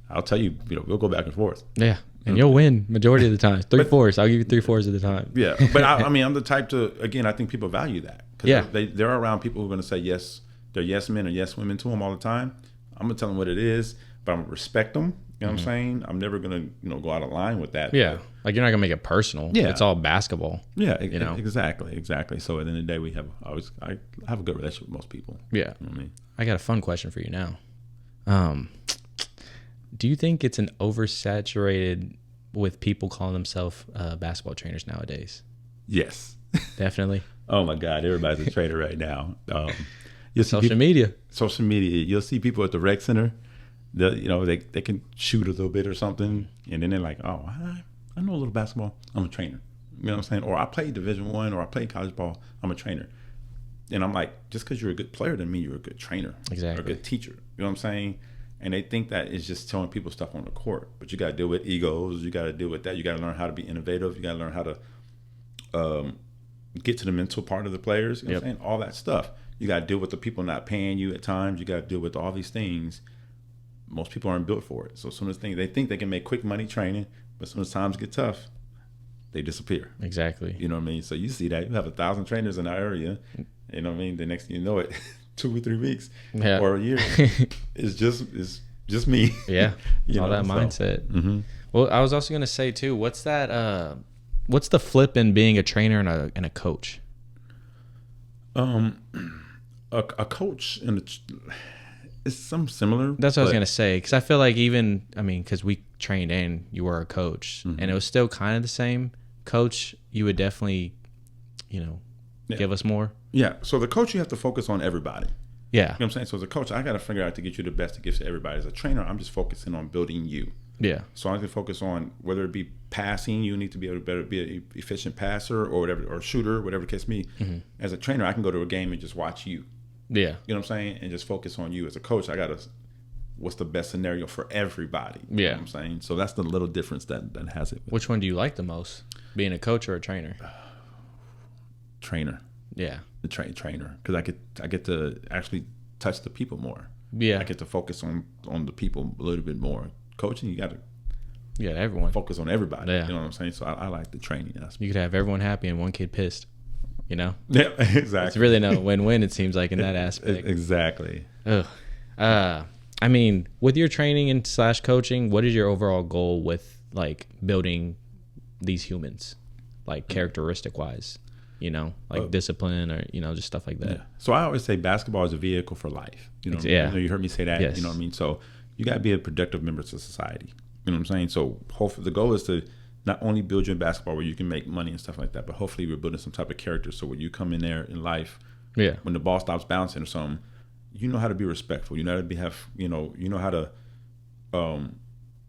I'll tell you, we'll go back and forth. Yeah. And you'll win majority of the time. 3-4s. I'll give you 3-4s at the time. Yeah. But I mean, I'm the type to, again, I think people value that. Because they're around people who are going to say yes. They're yes men or yes women to them all the time. I'm going to tell them what it is, but I'm going to respect them. You know what I'm saying? I'm never going to, go out of line with that. Yeah. Like you're not going to make it personal. Yeah. It's all basketball. Yeah. Exactly. So at the end of the day, I have a good relationship with most people. Yeah. You know what I mean? I got a fun question for you now. Do you think it's an oversaturated with people calling themselves basketball trainers nowadays? Yes. Definitely. Oh my God, everybody's a trainer right now. Social media. You'll see people at the rec center. They can shoot a little bit or something, and then they're like, "Oh, I know a little basketball. I'm a trainer." You know what I'm saying? Or I played Division I, or I played college ball. I'm a trainer. And I'm like, just because you're a good player doesn't mean you're a good trainer. Exactly. Or a good teacher. You know what I'm saying? And they think that is just telling people stuff on the court. But you got to deal with egos. You got to deal with that. You got to learn how to be innovative. You got to learn how to get to the mental part of the players. You know what I'm saying? All that stuff. You got to deal with the people not paying you at times. You got to deal with all these things. Most people aren't built for it. So as soon as they think they can make quick money training, but as soon as times get tough, they disappear. Exactly. You know what I mean? So you see that. You have 1,000 trainers in our area. You know what I mean? The next thing you know it, 2 or 3 weeks or a year, it's just me. Yeah. All that mindset. Mm-hmm. Well, I was also going to say too, what's that, what's the flip in being a trainer and a coach? A coach and it's some similar. That's what I was going to say. Cause I feel like cause we trained and you were a coach and it was still kind of the same. Coach, you would definitely, give us more. Yeah. So the coach, you have to focus on everybody. Yeah. You know what I'm saying? So as a coach, I got to figure out to get you the best to give to everybody. As a trainer, I'm just focusing on building you. Yeah. So I can focus on whether it be passing, you need to be able to better be an efficient passer or whatever, or shooter, whatever the case may be. Mm-hmm. As a trainer, I can go to a game and just watch you. Yeah. You know what I'm saying? And just focus on you. As a coach, I got to, what's the best scenario for everybody? You know what I'm saying? So that's the little difference that has it. Which one do you like the most? Being a coach or a trainer? Trainer. Yeah. The trainer. Because I get to actually touch the people more. Yeah. I get to focus on the people a little bit more. Coaching, you got to everyone focus on everybody. Yeah. You know what I'm saying? So I like the training aspect. You could have everyone happy and one kid pissed. You know? Yeah, exactly. It's really no win-win, it seems like, in that aspect. Exactly. Ugh. I mean, with your training and / coaching, what is your overall goal with like building these humans, like characteristic wise, you know, like discipline or, you know, just stuff like that? Yeah. So I always say basketball is a vehicle for life. You know, yeah. You heard me say that. Yes. You know what I mean? So you got to be a productive member to society. You know what I'm saying? So hopefully the goal is to not only build you in basketball where you can make money and stuff like that, but hopefully we're building some type of character. So when you come in there in life, when the ball stops bouncing or something, you know how to be respectful. You know how to you know how to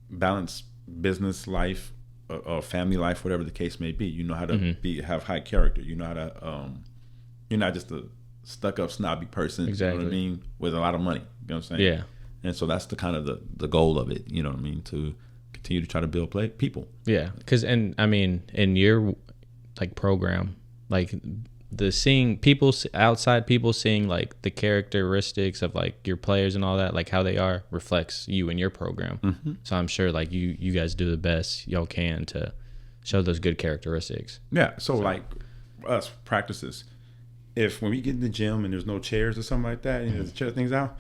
balance business life, family life, whatever the case may be. You know how to have high character. You know how to you're not just a stuck up snobby person. Exactly. You know what I mean? With a lot of money. You know what I'm saying? Yeah. And so that's the kind of the goal of it. You know what I mean? To continue to try to build people. Yeah. Because I mean, in your like program, like the seeing people outside people seeing like the characteristics of like your players and all that, like how they are, reflects you and your program. Mm-hmm. So I'm sure like you guys do the best y'all can to show those good characteristics. Yeah. So like us practices, when we get in the gym and there's no chairs or something like that, and you chair things out,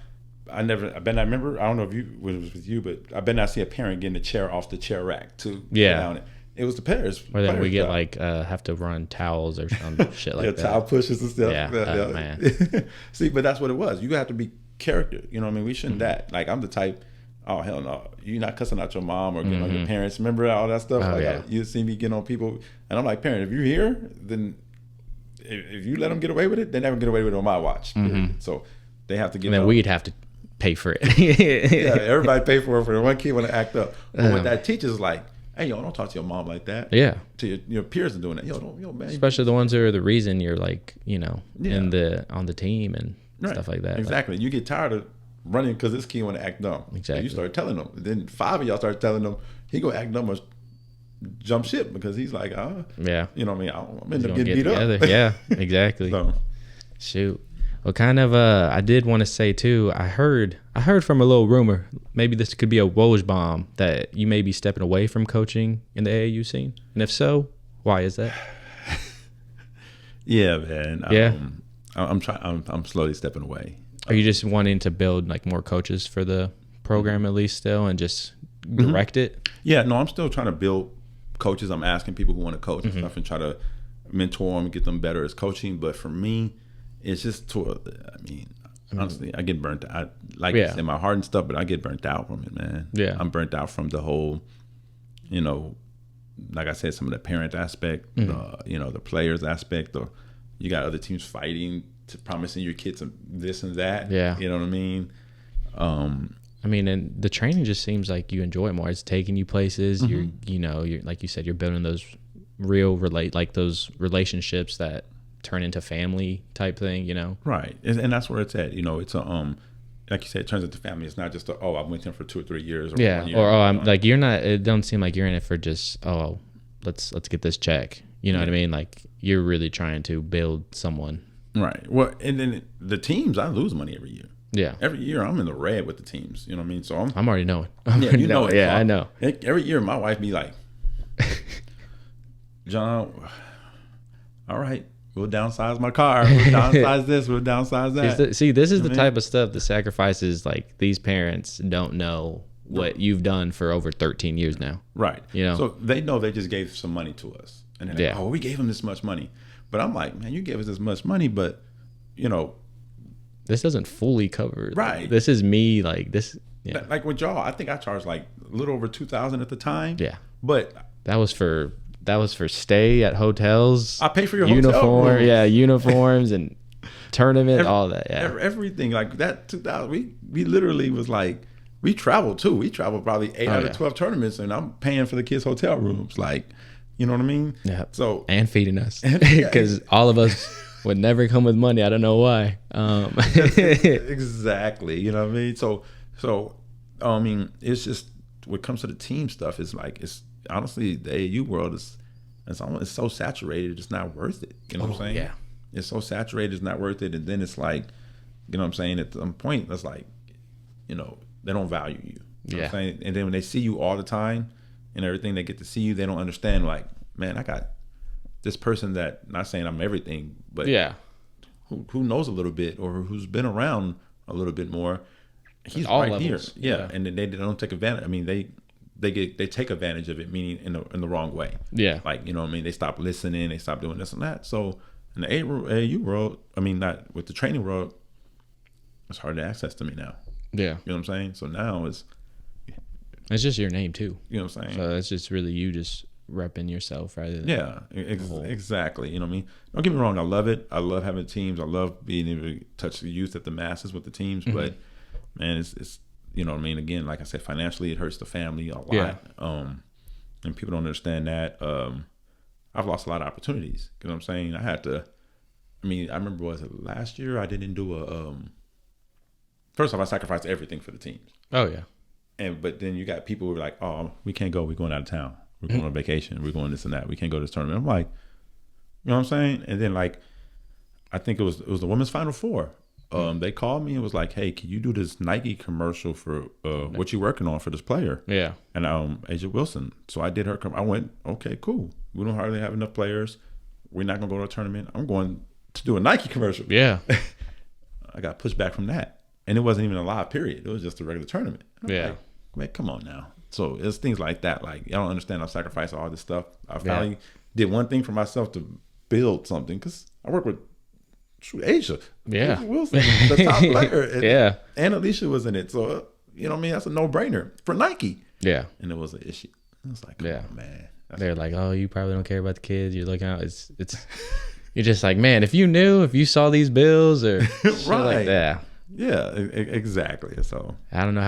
I remember, I don't know if it was with you, but I bet not see a parent getting a chair off the chair rack to put down it. It was the parents. Or then we get job. Like have to run towels or some shit like that. Towel pushes and stuff. Yeah, man. See, but that's what it was. You have to be character. You know what I mean? We shouldn't that. Like I'm the type, oh hell no, you're not cussing out your mom or getting on your parents. Remember all that stuff? Oh, like yeah. You see me getting on people, and I'm like, parent, if you're here, then if you let them get away with it, they never get away with it on my watch. So they have to get. And then we'd have to pay for it. Yeah, everybody pay for it for the one kid want to act up. But what that teaches is like, hey, yo, don't talk to your mom like that. Yeah. To your peers are doing that. Man. Especially the ones who are the reason you're like, you know, on the team and stuff like that. Exactly. Like, you get tired of running because this kid want to act dumb. Exactly. So you start telling them. Then 5 of y'all start telling them he gonna act dumb or jump ship because he's like, yeah. You know what I mean? I'm end up getting beat up. Yeah, exactly. So. Shoot. Well, kind of. I did want to say too. I heard from a little rumor. Maybe this could be a Woj bomb that you may be stepping away from coaching in the AAU scene. And if so, why is that? Yeah, man. Yeah. I'm trying. I'm slowly stepping away. Are you just wanting to build like more coaches for the program at least still, and just direct it? Yeah. No, I'm still trying to build coaches. I'm asking people who want to coach and stuff, and try to mentor them and get them better as coaching. But for me, it's just honestly, I get burnt out. You say my heart and stuff, but I get burnt out from it, man. Yeah. I'm burnt out from the whole, you know, like I said, some of the parent aspect, the players aspect, or you got other teams fighting to promising your kids this and that. Yeah. You know what I mean? I mean, and the training just seems like you enjoy it more. It's taking you places. You're like you said, you're building those those relationships that turn into family type thing, you know? Right. And that's where it's at. You know, it's a, like you said, it turns into family. It's not just I went in for 2 or 3 years. Or 1 year, or I'm like, you're not, it don't seem like you're in it for just, let's get this check. You know what I mean? Like you're really trying to build someone. Right. Well, and then the teams, I lose money every year. Yeah. Every year I'm in the red with the teams. You know what I mean? So I'm already knowing. Yeah, you know it. Yeah, I know. Every year my wife be like, John, all right, we'll downsize my car. We'll downsize this. We'll downsize that. This is the type of stuff, the sacrifices, like these parents don't know what you've done for over 13 years now. Right. You know? So they know they just gave some money to us. And they're like, we gave them this much money. But I'm like, man, you gave us this much money, but, you know. This doesn't fully cover. Right. This is me, like this. Yeah. Like with y'all, I think I charged like a little over $2,000 at the time. Yeah. But. That was for stay at hotels. I pay for your uniform, hotel room. Yeah, uniforms and tournament, all that. Yeah. Everything like that. 2000. We literally was like, we traveled too. We traveled probably 8 out of 12 tournaments, and I'm paying for the kids' hotel rooms. Like, you know what I mean? Yeah. So and feeding us because all of us would never come with money. I don't know why. Exactly. You know what I mean? So I mean, it's just when it comes to the team stuff, it's like it's honestly the AAU world it's so saturated, it's not worth it. You know what I'm saying? Yeah. It's so saturated, it's not worth it. And then it's like, you know what I'm saying? At some point, it's like, you know, they don't value you. You know what I'm saying? And then when they see you all the time and everything, they get to see you, they don't understand, like, man, I got this person that, not saying I'm everything, but who knows a little bit or who's been around a little bit more. He's all right levels. here. Yeah. And then they don't take advantage. I mean, they take advantage of it, meaning in the wrong way. Yeah. Like, you know what I mean? They stop listening, they stop doing this and that. So in the AAU world, I mean, not with the training world, it's hard to access to me now. Yeah. You know what I'm saying? So now it's just your name too. You know what I'm saying? So it's just really you just repping yourself rather than exactly. You know what I mean? Don't get me wrong, I love it. I love having teams. I love being able to touch the youth at the masses with the teams. Mm-hmm. But man, it's you know what I mean? Again, like I said, financially it hurts the family a lot. Yeah. And people don't understand that. I've lost a lot of opportunities. You know what I'm saying? I remember, was it last year? I didn't do first off, I sacrificed everything for the teams. Oh yeah. But then you got people who are like, oh, we can't go. We're going out of town. We're going on vacation. We're going this and that. We can't go to this tournament. I'm like, you know what I'm saying? And then like, I think it was the women's Final Four. They called me and was like, hey, can you do this Nike commercial for what you working on for this player? Yeah. And Asia Wilson. So I did her. I went, okay, cool. We don't hardly have enough players. We're not going to go to a tournament. I'm going to do a Nike commercial. Yeah. I got pushed back from that. And it wasn't even a live period. It was just a regular tournament. Yeah. Like, man, come on now. So it's things like that. Like, I don't understand. I sacrificed all this stuff. I finally did one thing for myself to build something because I work with Asia. Yeah. Asia Wilson, the top player. Yeah. And Alicia was in it. So, you know what I mean? That's a no-brainer for Nike. Yeah. And it was an issue. It was like, oh, man. They're like, oh, you probably don't care about the kids. You're looking out. It's you're just like, man, if you saw these bills or shit like that. Yeah, exactly. So I don't know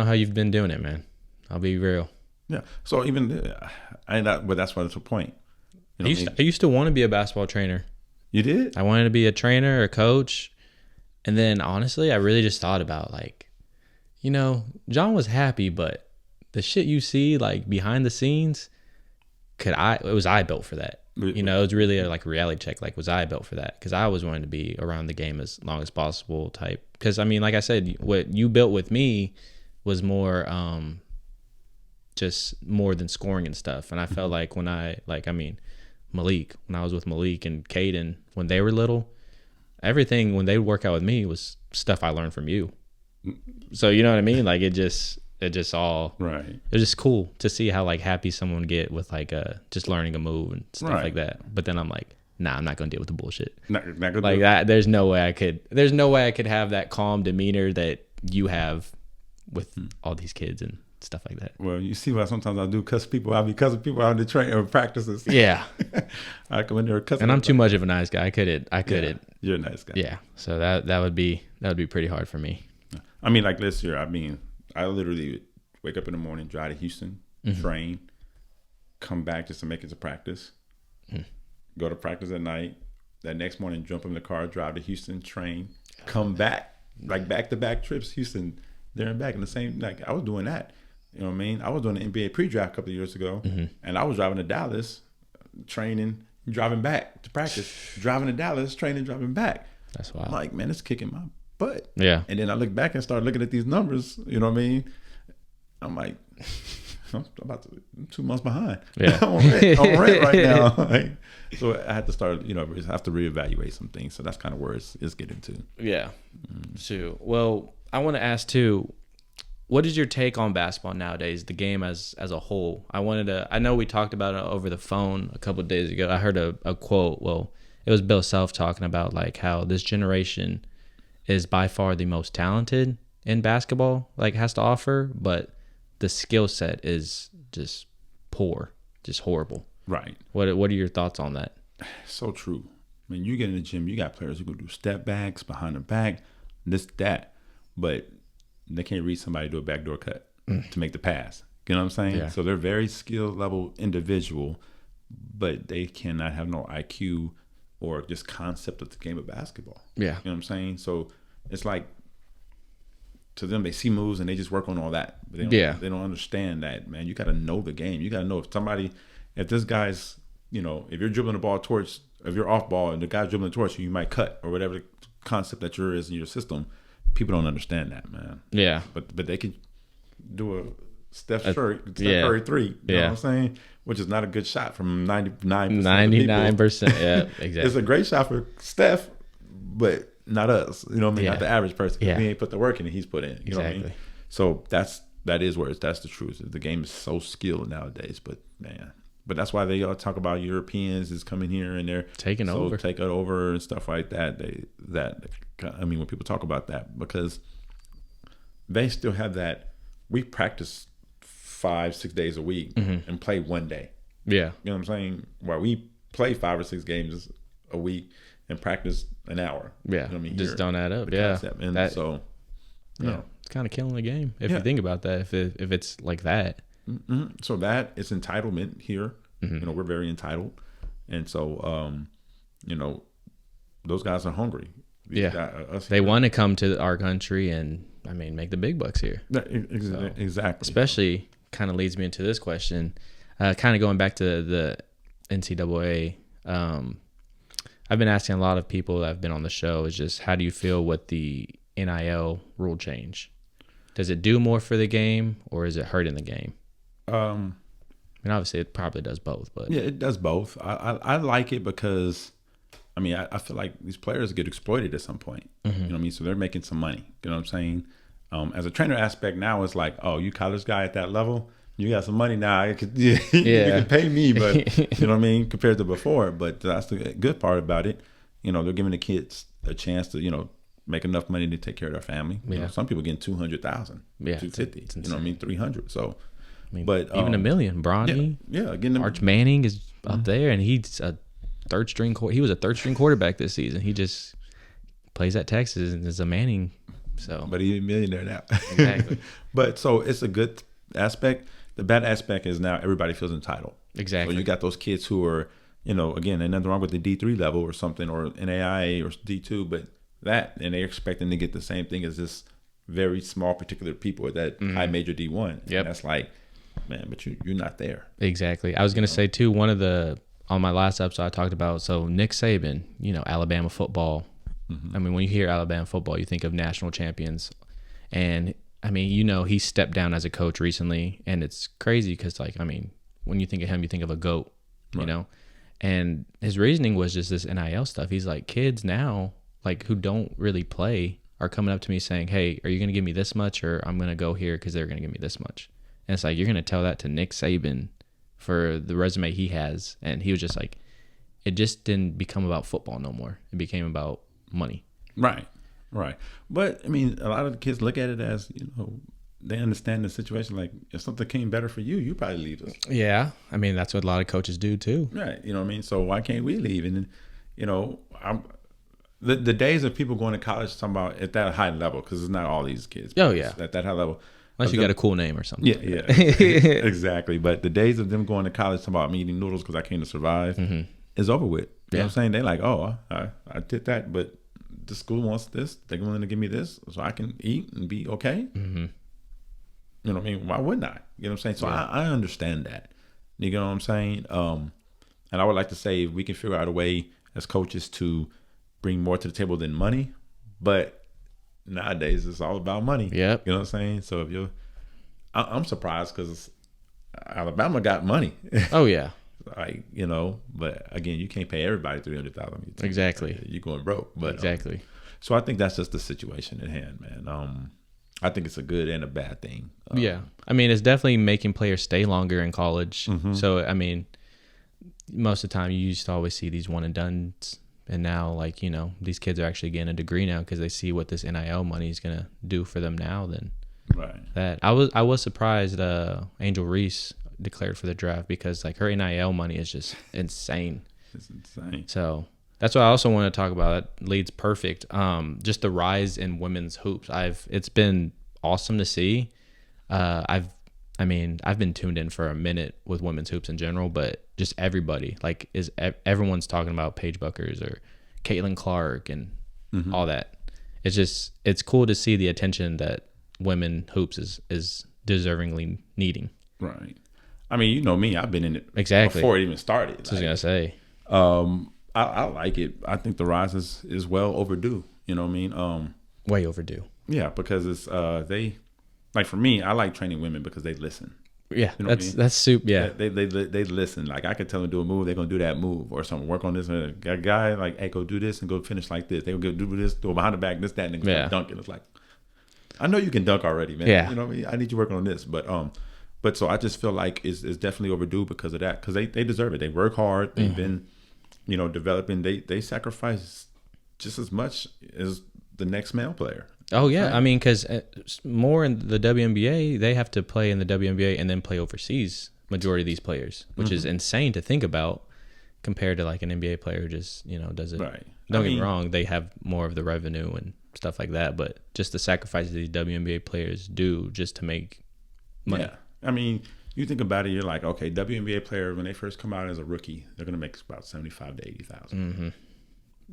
how you've been doing it, man. I'll be real. Yeah. So even but that's why it's a point. You know I used to want to be a basketball trainer. You did? I wanted to be a trainer or a coach, and then honestly, I really just thought about like, you know, John was happy, but the shit you see like behind the scenes, was I built for that? You know, it was really a reality check. Like, was I built for that? Because I always wanted to be around the game as long as possible type. Because, I mean, like I said, what you built with me was more, just more than scoring and stuff. And I felt like when Malik, when I was with Malik and Caden, when they were little, everything, when they would work out with me was stuff I learned from you. So, you know what I mean? Like, it just all right. It was just cool to see how like happy someone would get with like just learning a move and stuff like that. But then I'm like, nah, I'm not gonna deal with the bullshit. Not gonna like that. There's no way I could have that calm demeanor that you have with all these kids and stuff like that. Well, you see why sometimes I do cuss people. I'll be cussing people out in the training or practices. Yeah. I come in there cussing. And I'm too much of a nice guy. I couldn't. Yeah, you're a nice guy. Yeah. So that would be pretty hard for me. I mean, like this year, I literally wake up in the morning, drive to Houston, train, come back just to make it to practice, go to practice at night. That next morning, jump in the car, drive to Houston, train, come back, like back-to-back trips, Houston, there and back. In the same, like I was doing that. You know what I mean? I was doing the NBA pre-draft a couple of years ago, and I was driving to Dallas, training, driving back to practice, driving to Dallas, training, driving back. That's wild. I'm like, man, it's kicking my butt. Yeah. And then I look back and start looking at these numbers, you know what I mean? I'm like, I'm 2 months behind. Yeah. I'm on rent right now. Like, so I had to start, I have to reevaluate some things. So that's kind of where it's getting to. Yeah. So, well, I want to ask too, what is your take on basketball nowadays, the game as a whole? I know we talked about it over the phone a couple of days ago. I heard a quote. Well, it was Bill Self talking about like how this generation is by far the most talented in basketball, like has to offer, but the skill set is just poor, just horrible. Right. What are your thoughts on that? So true. mean, you get in the gym, you got players who can do step backs, behind the back, this, that, but they can't read somebody do a backdoor cut to make the pass. You know what I'm saying? Yeah. So they're very skill level individual, but they cannot have no IQ or just concept of the game of basketball. Yeah. You know what I'm saying? So it's like, to them, they see moves and they just work on all that. But they don't understand that, man. You got to know the game. You got to know if this guy's, if you're dribbling the ball towards, if you're off ball and the guy's dribbling towards you, you might cut or whatever the concept that is in your system. People don't understand that, man. Yeah. But they can do a Steph Curry 3. You know what I'm saying? Which is not a good shot from 99%. 99%. Yeah, exactly. It's a great shot for Steph, but not us. You know what I mean? Yeah. Not the average person. Yeah. He ain't put the work in and he's put in. You know what I mean? Exactly. So that's the truth. The game is so skilled nowadays, but man. But that's why they all talk about Europeans is coming here and they're taking over and stuff like that. When people talk about that, because they still have that. We practice 5-6 days a week and play one day. Yeah. You know what I'm saying? While we play 5 or 6 games a week and practice an hour. Yeah. You know what I mean? Just don't add up. Yeah. And it's kind of killing the game if you think about that. If it's like that. Mm-hmm. So that is entitlement here. Mm-hmm. We're very entitled, and so those guys are hungry. They want to come to our country and make the big bucks here. Exactly. Especially kind of leads me into this question, kind of going back to the NCAA. I've been asking a lot of people that have been on the show is just how do you feel with the NIL rule change? Does it do more for the game or is it hurting the game? Obviously it probably does both, but yeah, it does both. I like it because I feel like these players get exploited at some point. You know what I mean? So they're making some money. You know what I'm saying? As a trainer aspect now, it's like, oh, you college guy at that level, you got some money now. You can pay me, but you know what I mean, compared to before. But that's the good part about it. They're giving the kids a chance to make enough money to take care of their family. Some people getting 200,000, 250. You know what I mean, 300. So. But even $1 million, Bronny, getting Arch Manning is up there, and he's a third string. He was a third string quarterback this season. He just plays at Texas and is a Manning. So, but he's a millionaire now. Exactly. But so it's a good aspect. The bad aspect is now everybody feels entitled. Exactly. So you got those kids who are, again, there's nothing wrong with the D3 level or something or NAIA or D2, but and they're expecting to get the same thing as this very small particular people at that high major D1. Yep. And that's like. Man, but you're not there. Exactly. I was going to say, too, on my last episode, I talked about, so Nick Saban, Alabama football. Mm-hmm. When you hear Alabama football, you think of national champions. And, he stepped down as a coach recently. And it's crazy because, when you think of him, you think of a GOAT, right. And his reasoning was just this NIL stuff. He's like, kids now, who don't really play are coming up to me saying, hey, are you going to give me this much or I'm going to go here because they're going to give me this much? And it's like, you're going to tell that to Nick Saban for the resume he has. And he was just like, it just didn't become about football no more. It became about money. Right. But, a lot of the kids look at it as, they understand the situation. Like, if something came better for you, you probably leave us. Yeah. That's what a lot of coaches do, too. Right. You know what I mean? So why can't we leave? And then, the days of people going to college, talking about at that high level, because it's not all these kids. Oh, yeah. At that high level. Unless you got a cool name or something. Yeah, exactly. But the days of them going to college talking about me eating noodles because I came to survive is over with. You know what I'm saying? They're like, oh, I did that, but the school wants this. They're willing to give me this so I can eat and be okay. Mm-hmm. You know what I mean? Why wouldn't I? You know what I'm saying? So I understand that. You know what I'm saying? And I would like to say if we can figure out a way as coaches to bring more to the table than money, but nowadays it's all about money. Yep. You know what I'm saying? So I'm surprised because Alabama got money. Oh yeah. But again, you can't pay everybody $300,000. Exactly. You're going broke. But exactly. So I think that's just the situation at hand, man. I think it's a good and a bad thing. Yeah. It's definitely making players stay longer in college. Mm-hmm. So most of the time you used to always see these one and dones. And now, these kids are actually getting a degree now because they see what this NIL money is going to do for them now. Then, right. That I was surprised. Angel Reese declared for the draft because her NIL money is just insane. It's insane. So That's what I also want to talk about. That leads perfect. Just the rise in women's hoops. It's been awesome to see. I've been tuned in for a minute with women's hoops in general, but just everybody, like, everyone's talking about Paige Buckers or Caitlin Clark and all that. It's cool to see the attention that women hoops is deservingly needing. Right. I mean, you know me, I've been in it exactly before it even started. That's what I was gonna say. I like it. I think the rise is well overdue. You know what I mean? Way overdue. Yeah, because it's they, like, for me, I like training women because they listen. Yeah, you know that's soup. Yeah, they listen. Like, I could tell them to do a move, they're gonna do that move or something. Work on this. A guy like, hey, go do this and go finish like this. They will go do this, do it behind the back, this, that, and then dunking. It's like, I know you can dunk already, man. Yeah, you know what I mean. I need you working on this, but so I just feel like it's definitely overdue because of that. Because they deserve it. They work hard. They've been, developing. They sacrifice just as much as the next male player. Oh yeah, right. I mean, because more in the WNBA, they have to play in the WNBA and then play overseas. Majority of these players, which is insane to think about, compared to like an NBA player who just does it. Right. Don't get me wrong; they have more of the revenue and stuff like that, but just the sacrifices these WNBA players do just to make money. Yeah. I mean, you think about it, you're like, okay, WNBA player, when they first come out as a rookie, they're going to make about $75,000 to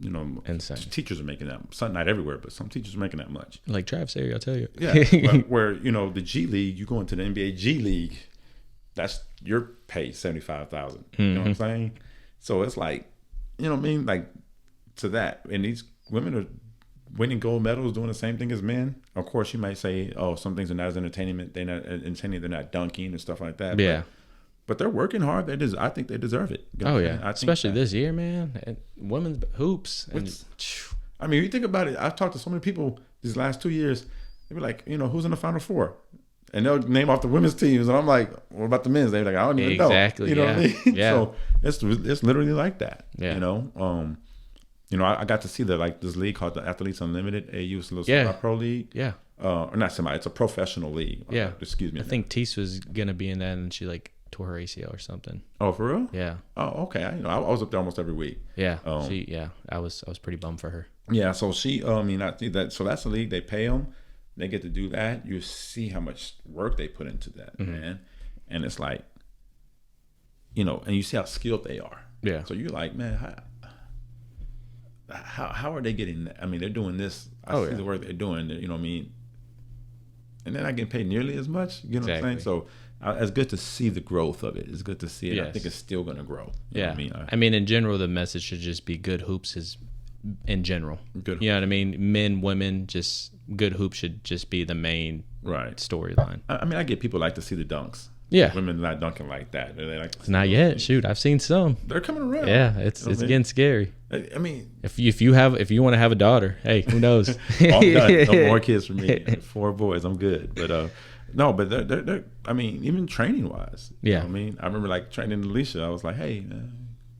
$80,000. Insane. Teachers are making that. Some, not everywhere, but some teachers are making that much. Like Travis area, I'll tell you. Yeah, where the G League, you go into the NBA G League, that's your pay $75,000. You know what I'm saying? So it's like, you know what I mean, like, to that, and these women are winning gold medals, doing the same thing as men. Of course, you might say, oh, some things are not as entertainment. They're not entertaining. They're not dunking and stuff like that. Yeah. But they're working hard. I think they deserve it. Oh yeah, especially this year, man. And women's hoops. I mean, you think about it. I've talked to so many people these last 2 years. They be like, who's in the Final Four? And they'll name off the women's teams, and I'm like, what about the men's? They're like, I don't even know. Exactly. You know what I mean? Yeah. So it's literally like that. Yeah. I got to see this league called the Athletes Unlimited. AU, it's a little semi-pro league. Yeah. Or not semi, it's a professional league. Yeah. Excuse me. I think Teese was going to be in that, and she tore her ACL or something. Oh, for real? Yeah. Oh, okay. I was up there almost every week. Yeah. I was pretty bummed for her. Yeah. So I think that. So that's the league. They pay them. They get to do that. You see how much work they put into that, man. And it's like, and you see how skilled they are. Yeah. So you're like, man, how are they getting that? I mean, they're doing this. I see the work they're doing. You know what I mean? And they're not getting paid nearly as much. You know what I'm saying? So it's good to see the growth of it. It's good to see it. Yes. I think it's still going to grow. You know what I mean, in general, the message should just be good hoops is in general. Good. You know what I mean? Men, women, just good hoops should just be the main storyline. I mean, I get people like to see the dunks. Yeah. Women not dunking like that. They like to not yet. Shoot, I've seen some. They're coming around. Yeah, it's getting scary. I mean, if you want to have a daughter, hey, who knows? I'm done. No more kids for me. 4 boys, I'm good. But no, but they're I mean, even training wise. Yeah. You know what I mean, I remember like training Alicia. I was like, hey, and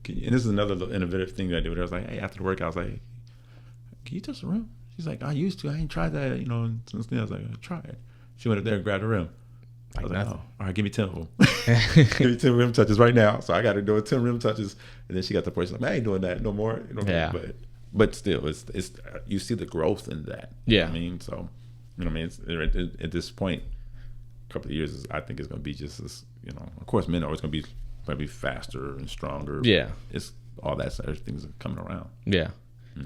this is another little innovative thing that I do. I was like, hey, after the workout, I was like, can you touch the rim? She's like, I used to. I ain't tried that. Since then I was like, try it. She went up there and grabbed the rim. I was like, oh, all right, give me 10 of them. Give me 10 rim touches right now. So I got her doing 10 rim touches, and then she got the point. She's like, I ain't doing that no more. Yeah. But still, it's you see the growth in that. Yeah. You know what I mean, so it's at this point, a couple of years, I think it's going to be just as Of course, men are always going to be maybe faster and stronger. Yeah. It's all that sort of things are coming around. Yeah.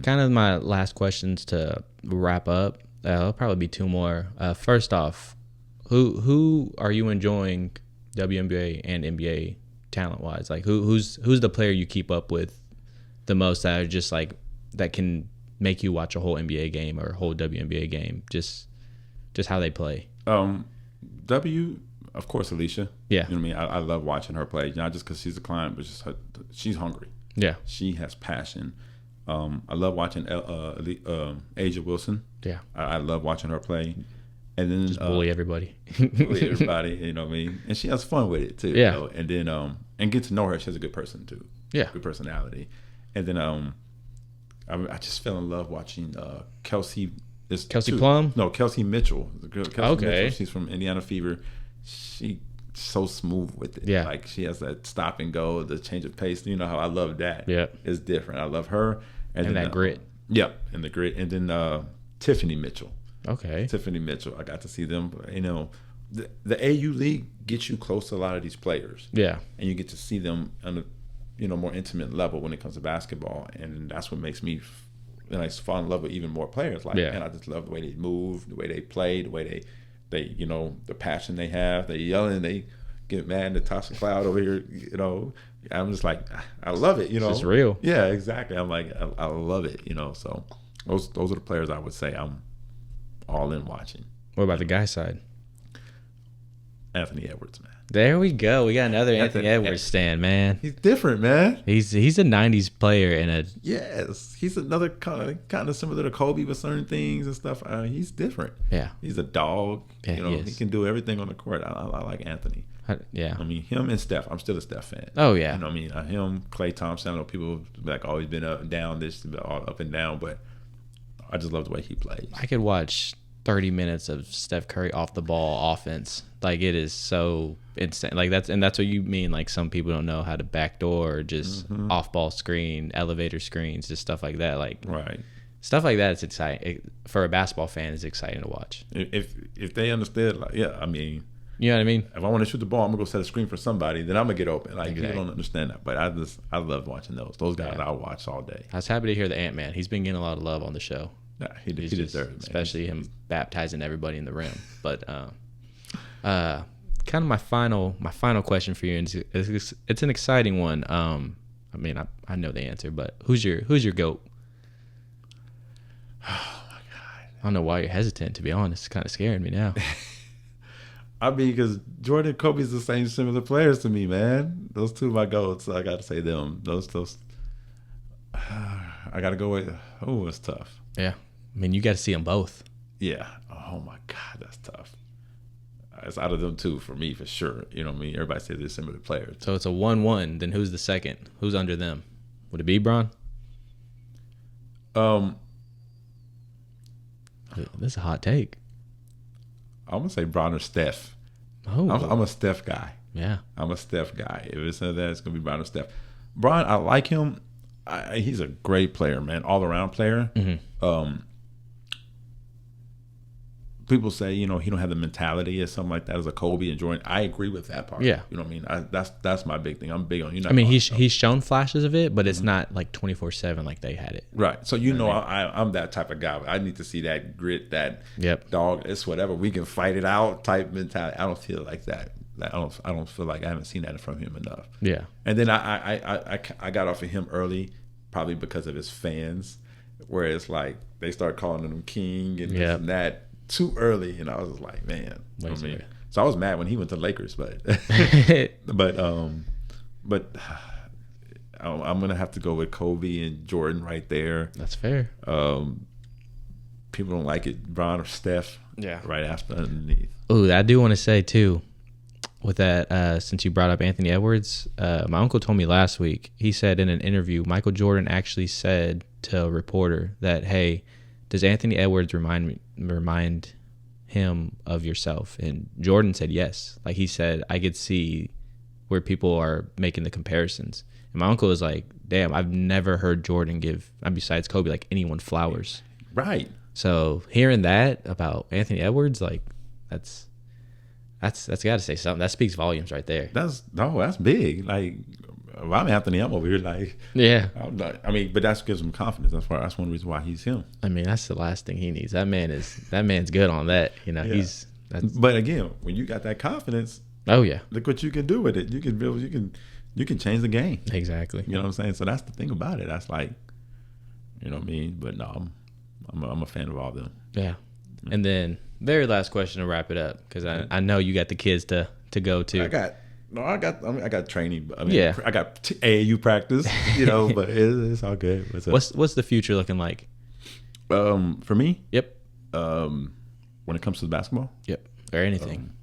Kind of my last questions to wrap up. There'll probably be 2 more. First off, who are you enjoying WNBA and NBA talent wise? Like who's the player you keep up with the most that are just like that can make you watch a whole NBA game or a whole WNBA game? Just how they play. Of course, Alicia. Yeah. You know what I mean? I love watching her play, not just because she's a client, but just she's hungry. Yeah. She has passion. I love watching Asia Wilson. Yeah. I love watching her play. And then just bully everybody. Bully everybody, you know what I mean? And she has fun with it too. Yeah. And then and get to know her. She's a good person too. Yeah. Good personality. And then I just fell in love watching Kelsey. Plum? No, Kelsey Mitchell. The girl, Kelsey okay. Mitchell. She's from Indiana Fever. She so smooth with it. Yeah. Like she has that stop and go, the change of pace. You know how I love that. Yeah. It's different. I love her. And then that grit. Yep. And the grit. And then Tiffany Mitchell. Okay. Tiffany Mitchell. I got to see them. You know, the AU League gets you close to a lot of these players. Yeah. And you get to see them on a more intimate level when it comes to basketball. And that's what makes me fall in love with even more players. Like, and I just love the way they move, the way they play, the way they the passion they have. They yelling, they get mad, Natasha Cloud over here, I'm just like, I love it, It's real. Yeah, exactly. I'm like, I love it, so those are the players I would say I'm all in watching. What about the guy side? Anthony Edwards, man. There we go. We got another Anthony Edwards stand, man. He's different, man. He's a 90s player yes. He's another kind of similar to Kobe with certain things and stuff. He's different. Yeah. He's a dog. Yeah, he can do everything on the court. I like Anthony. Yeah. I mean, him and Steph. I'm still a Steph fan. Oh yeah. You know what I mean? Him, Klay Thompson. I know people like always been up and down, all up and down, but I just love the way he plays. I could watch 30 minutes of Steph Curry off the ball offense. Like, it is so insane. Like, that's what you mean. Like, some people don't know how to backdoor or just off ball screen, elevator screens, just stuff like that. Like, right. Stuff like that is exciting. For a basketball fan, it's exciting to watch. If they understood, like, yeah, I mean, you know what I mean? If I want to shoot the ball, I'm gonna go set a screen for somebody. Then I'm gonna get open. Like, exactly. People don't understand that, but I love watching those guys. I watch all day. I was happy to hear the Ant-Man. He's been getting a lot of love on the show. Yeah, he deserves it, man. Especially him baptizing everybody in the rim. But kind of my final question for you, and it's an exciting one. I mean, I know the answer, but who's your GOAT? Oh my God! I don't know why you're hesitant. To be honest, it's kind of scaring me now. I mean, because Jordan and Kobe's the same similar players to me, man. Those two are my GOATs. So I got to say them. Those. I got to go with. Oh, it's tough. Yeah, I mean, you got to see them both. Yeah. Oh my God, that's tough. It's out of them two for me, for sure. You know what I mean? Everybody says they're similar players. So it's a 1-1. Then who's the second? Who's under them? Would it be Bron? This is a hot take. I'm gonna say Bron or Steph. Oh, I'm a Steph guy. Yeah, I'm a Steph guy. If it's that, it's gonna be Bron or Steph. Bron, I like him. He's a great player, man, all around player. Mm-hmm. People say, he don't have the mentality or something like that as a Kobe and Jordan. I agree with that part. Yeah, you know what I mean. That's my big thing. I'm big on. I mean, he's shown flashes of it, but it's not like 24/7 like they had it. Right. So I'm that type of guy. I need to see that grit, that dog. It's whatever, we can fight it out type mentality. I don't feel like that. I don't feel like I haven't seen that from him enough. Yeah. And then I got off of him early, probably because of his fans, where it's like they start calling him king and this and that too early, and I was just like, man. So I was mad when he went to Lakers, but but I'm gonna have to go with Kobe and Jordan right there. That's fair. People don't like it, Bron or Steph. Yeah. Right after underneath. Oh, I do want to say too, with that, since you brought up Anthony Edwards, my uncle told me last week. He said in an interview, Michael Jordan actually said to a reporter that, "Hey, does Anthony Edwards remind him of yourself?" And Jordan said yes. Like, he said, I could see where people are making the comparisons. And my uncle was like, damn, I've never heard Jordan give, besides Kobe, like, anyone flowers. Right. So hearing that about Anthony Edwards, like, that's got to say something. That speaks volumes right there. That's big. Like, if I'm Anthony, I'm over here like, yeah. But that gives him confidence. That's one reason why he's him. I mean, that's the last thing he needs. That man's good on that. Yeah. But again, when you got that confidence, oh yeah, look what you can do with it. You can build. You can change the game. Exactly. You know what I'm saying? So that's the thing about it. That's like, you know what I mean. But no, I'm a fan of all of them. Yeah. And then very last question to wrap it up, because I know you got the kids to go to. I got training. I got AAU practice, but it's all good. What's the future looking like? For me? Yep. When it comes to basketball? Yep. Or anything.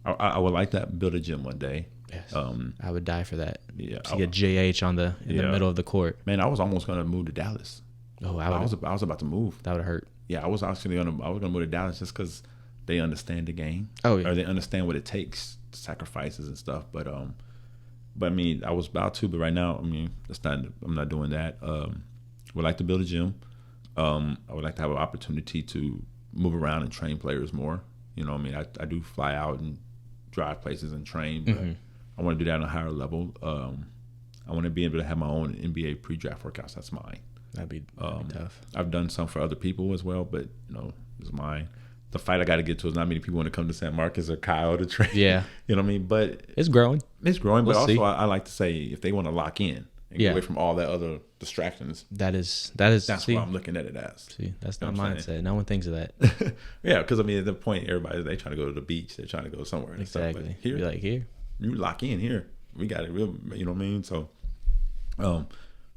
I would like to build a gym one day. Yes. I would die for that. Yeah. To get JH in the middle of the court. Man, I was almost going to move to Dallas. Oh, I was about to move. That would hurt. Yeah, I was going to move to Dallas just because they understand the game. Oh, yeah. Or they understand what it takes sacrifices and stuff. But I mean, I was about to, but right now, I mean, I'm not doing that. Would like to build a gym. I would like to have an opportunity to move around and train players more. You know, I mean, I do fly out and drive places and train, but I want to do that on a higher level. I want to be able to have my own NBA pre-draft workouts. That's mine. That'd be tough. I've done some for other people as well, but you know, it's mine. The fight I got to get to is not many people want to come to San Marcos or Kyle to train. Yeah, you know what I mean. But it's growing. But also I like to say if they want to lock in and get away from all that other distractions, that's what I'm looking at it as. See, that's not mindset. No one thinks of that. Yeah, because I mean, at the point, they trying to go to the beach, they're trying to go somewhere. And exactly. Stuff. But here, be like here, you lock in here. We got it real. You know what I mean? So,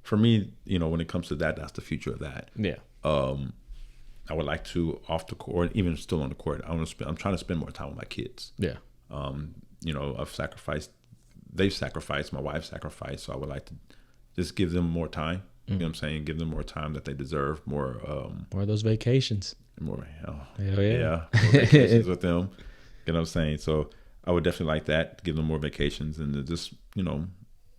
for me, you know, when it comes to that, that's the future of that. Yeah. I would like to off the court, even still on the court. I'm trying to spend more time with my kids. Yeah. You know, they've sacrificed, my wife sacrificed, so I would like to just give them more time. You know what I'm saying? Give them more time that they deserve. More of those vacations. More, hell yeah. More vacations with them. You know what I'm saying? So I would definitely like that. Give them more vacations and to just, you know,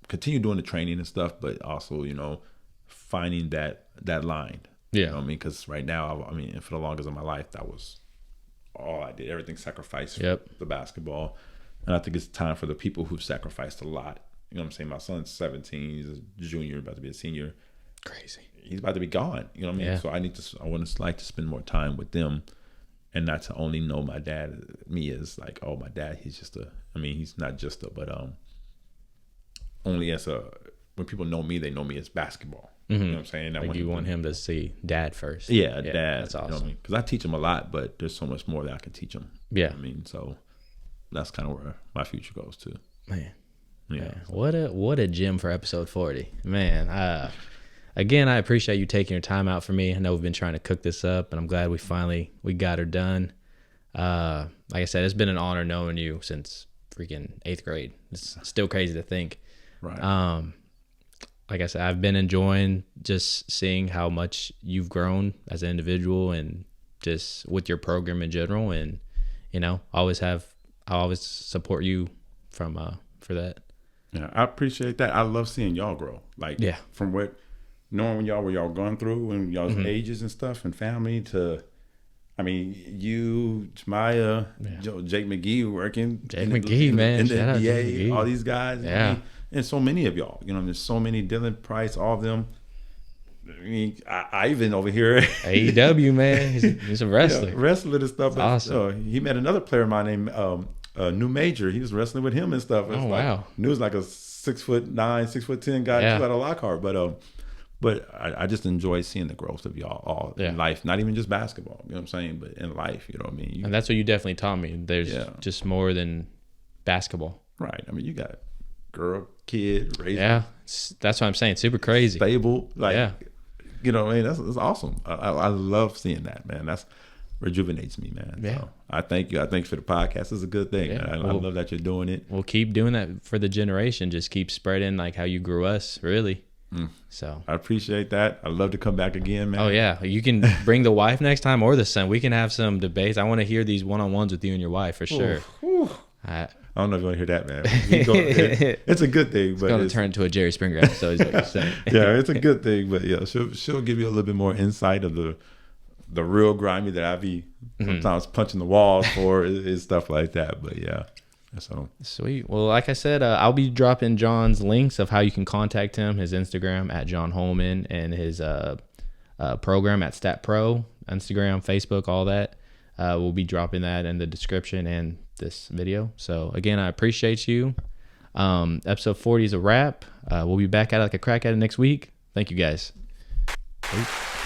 continue doing the training and stuff, but also, you know, finding that line. Yeah. You know what I mean? Because right now, I mean, for the longest of my life, that was all I did. Everything sacrificed for the basketball. And I think it's time for the people who've sacrificed a lot. You know what I'm saying? My son's 17. He's a junior, about to be a senior. Crazy. He's about to be gone. You know what I mean? Yeah. So I want to like to spend more time with them and not to only know my dad, me as like, oh, my dad, he's not just but only as when people know me, they know me as basketball. You know what I'm saying? Like you want him to see dad first. Yeah, dad. That's awesome. You know what I mean? Because I teach him a lot, but there's so much more that I can teach him. Yeah. You know what I mean? So that's kind of where my future goes to. Man. Yeah. Man. What a gym for episode 40. Man, again, I appreciate you taking your time out for me. I know we've been trying to cook this up, and I'm glad we got her done. Like I said, it's been an honor knowing you since freaking 8th grade. It's still crazy to think. Right. Like I said, I've been enjoying just seeing how much you've grown as an individual and just with your program in general. And, you know, I always support you for that. Yeah, I appreciate that. I love seeing y'all grow. Like, from knowing what y'all going through and y'all's ages and stuff and family to, I mean, you, Maya, Jake McGee working. Jake McGee, man. In the NBA, all these guys. Yeah. I mean, and so many of y'all. You know, there's so many. Dylan Price, all of them. I mean, I even over here. AEW, man. He's a wrestler. Yeah, wrestler and stuff. That's awesome. He met another player of mine named New Major. He was wrestling with him and stuff. It's wow. New was like a 6'9", 6'10" guy too out of Lockhart. But I just enjoy seeing the growth of y'all all in life. Not even just basketball. You know what I'm saying? But in life, you know what I mean? And that's what you definitely taught me. There's just more than basketball. Right. I mean, you got girl, kid, raising. Yeah. That's what I'm saying. Super crazy. Stable. Like, you know what I mean? That's awesome. I love seeing that, man. That's rejuvenates me, man. Yeah. So I thank you. I thank you for the podcast. It's a good thing. Yeah. I love that you're doing it. We'll keep doing that for the generation. Just keep spreading like how you grew us, really. So I appreciate that. I'd love to come back again, man. Oh yeah, you can bring the wife next time or the son. We can have some debates. I want to hear these one-on-ones with you and your wife for sure. I don't know if you want to hear that, man. It's a good thing, but it's going to turn into a Jerry Springer episode. Is what you're saying. Yeah, it's a good thing, but yeah, she'll give you a little bit more insight of the real grimy that I be sometimes punching the walls for is stuff like that. But yeah. So sweet. Well, like I said, I'll be dropping John's links of how you can contact him, his Instagram at John Hollmon, and his program at Stat Pro, Instagram, Facebook, all that. We'll be dropping that in the description and this video. So again, I appreciate you. Episode 40 is a wrap. We'll be back at it like a crack at it next week. Thank you guys. Peace.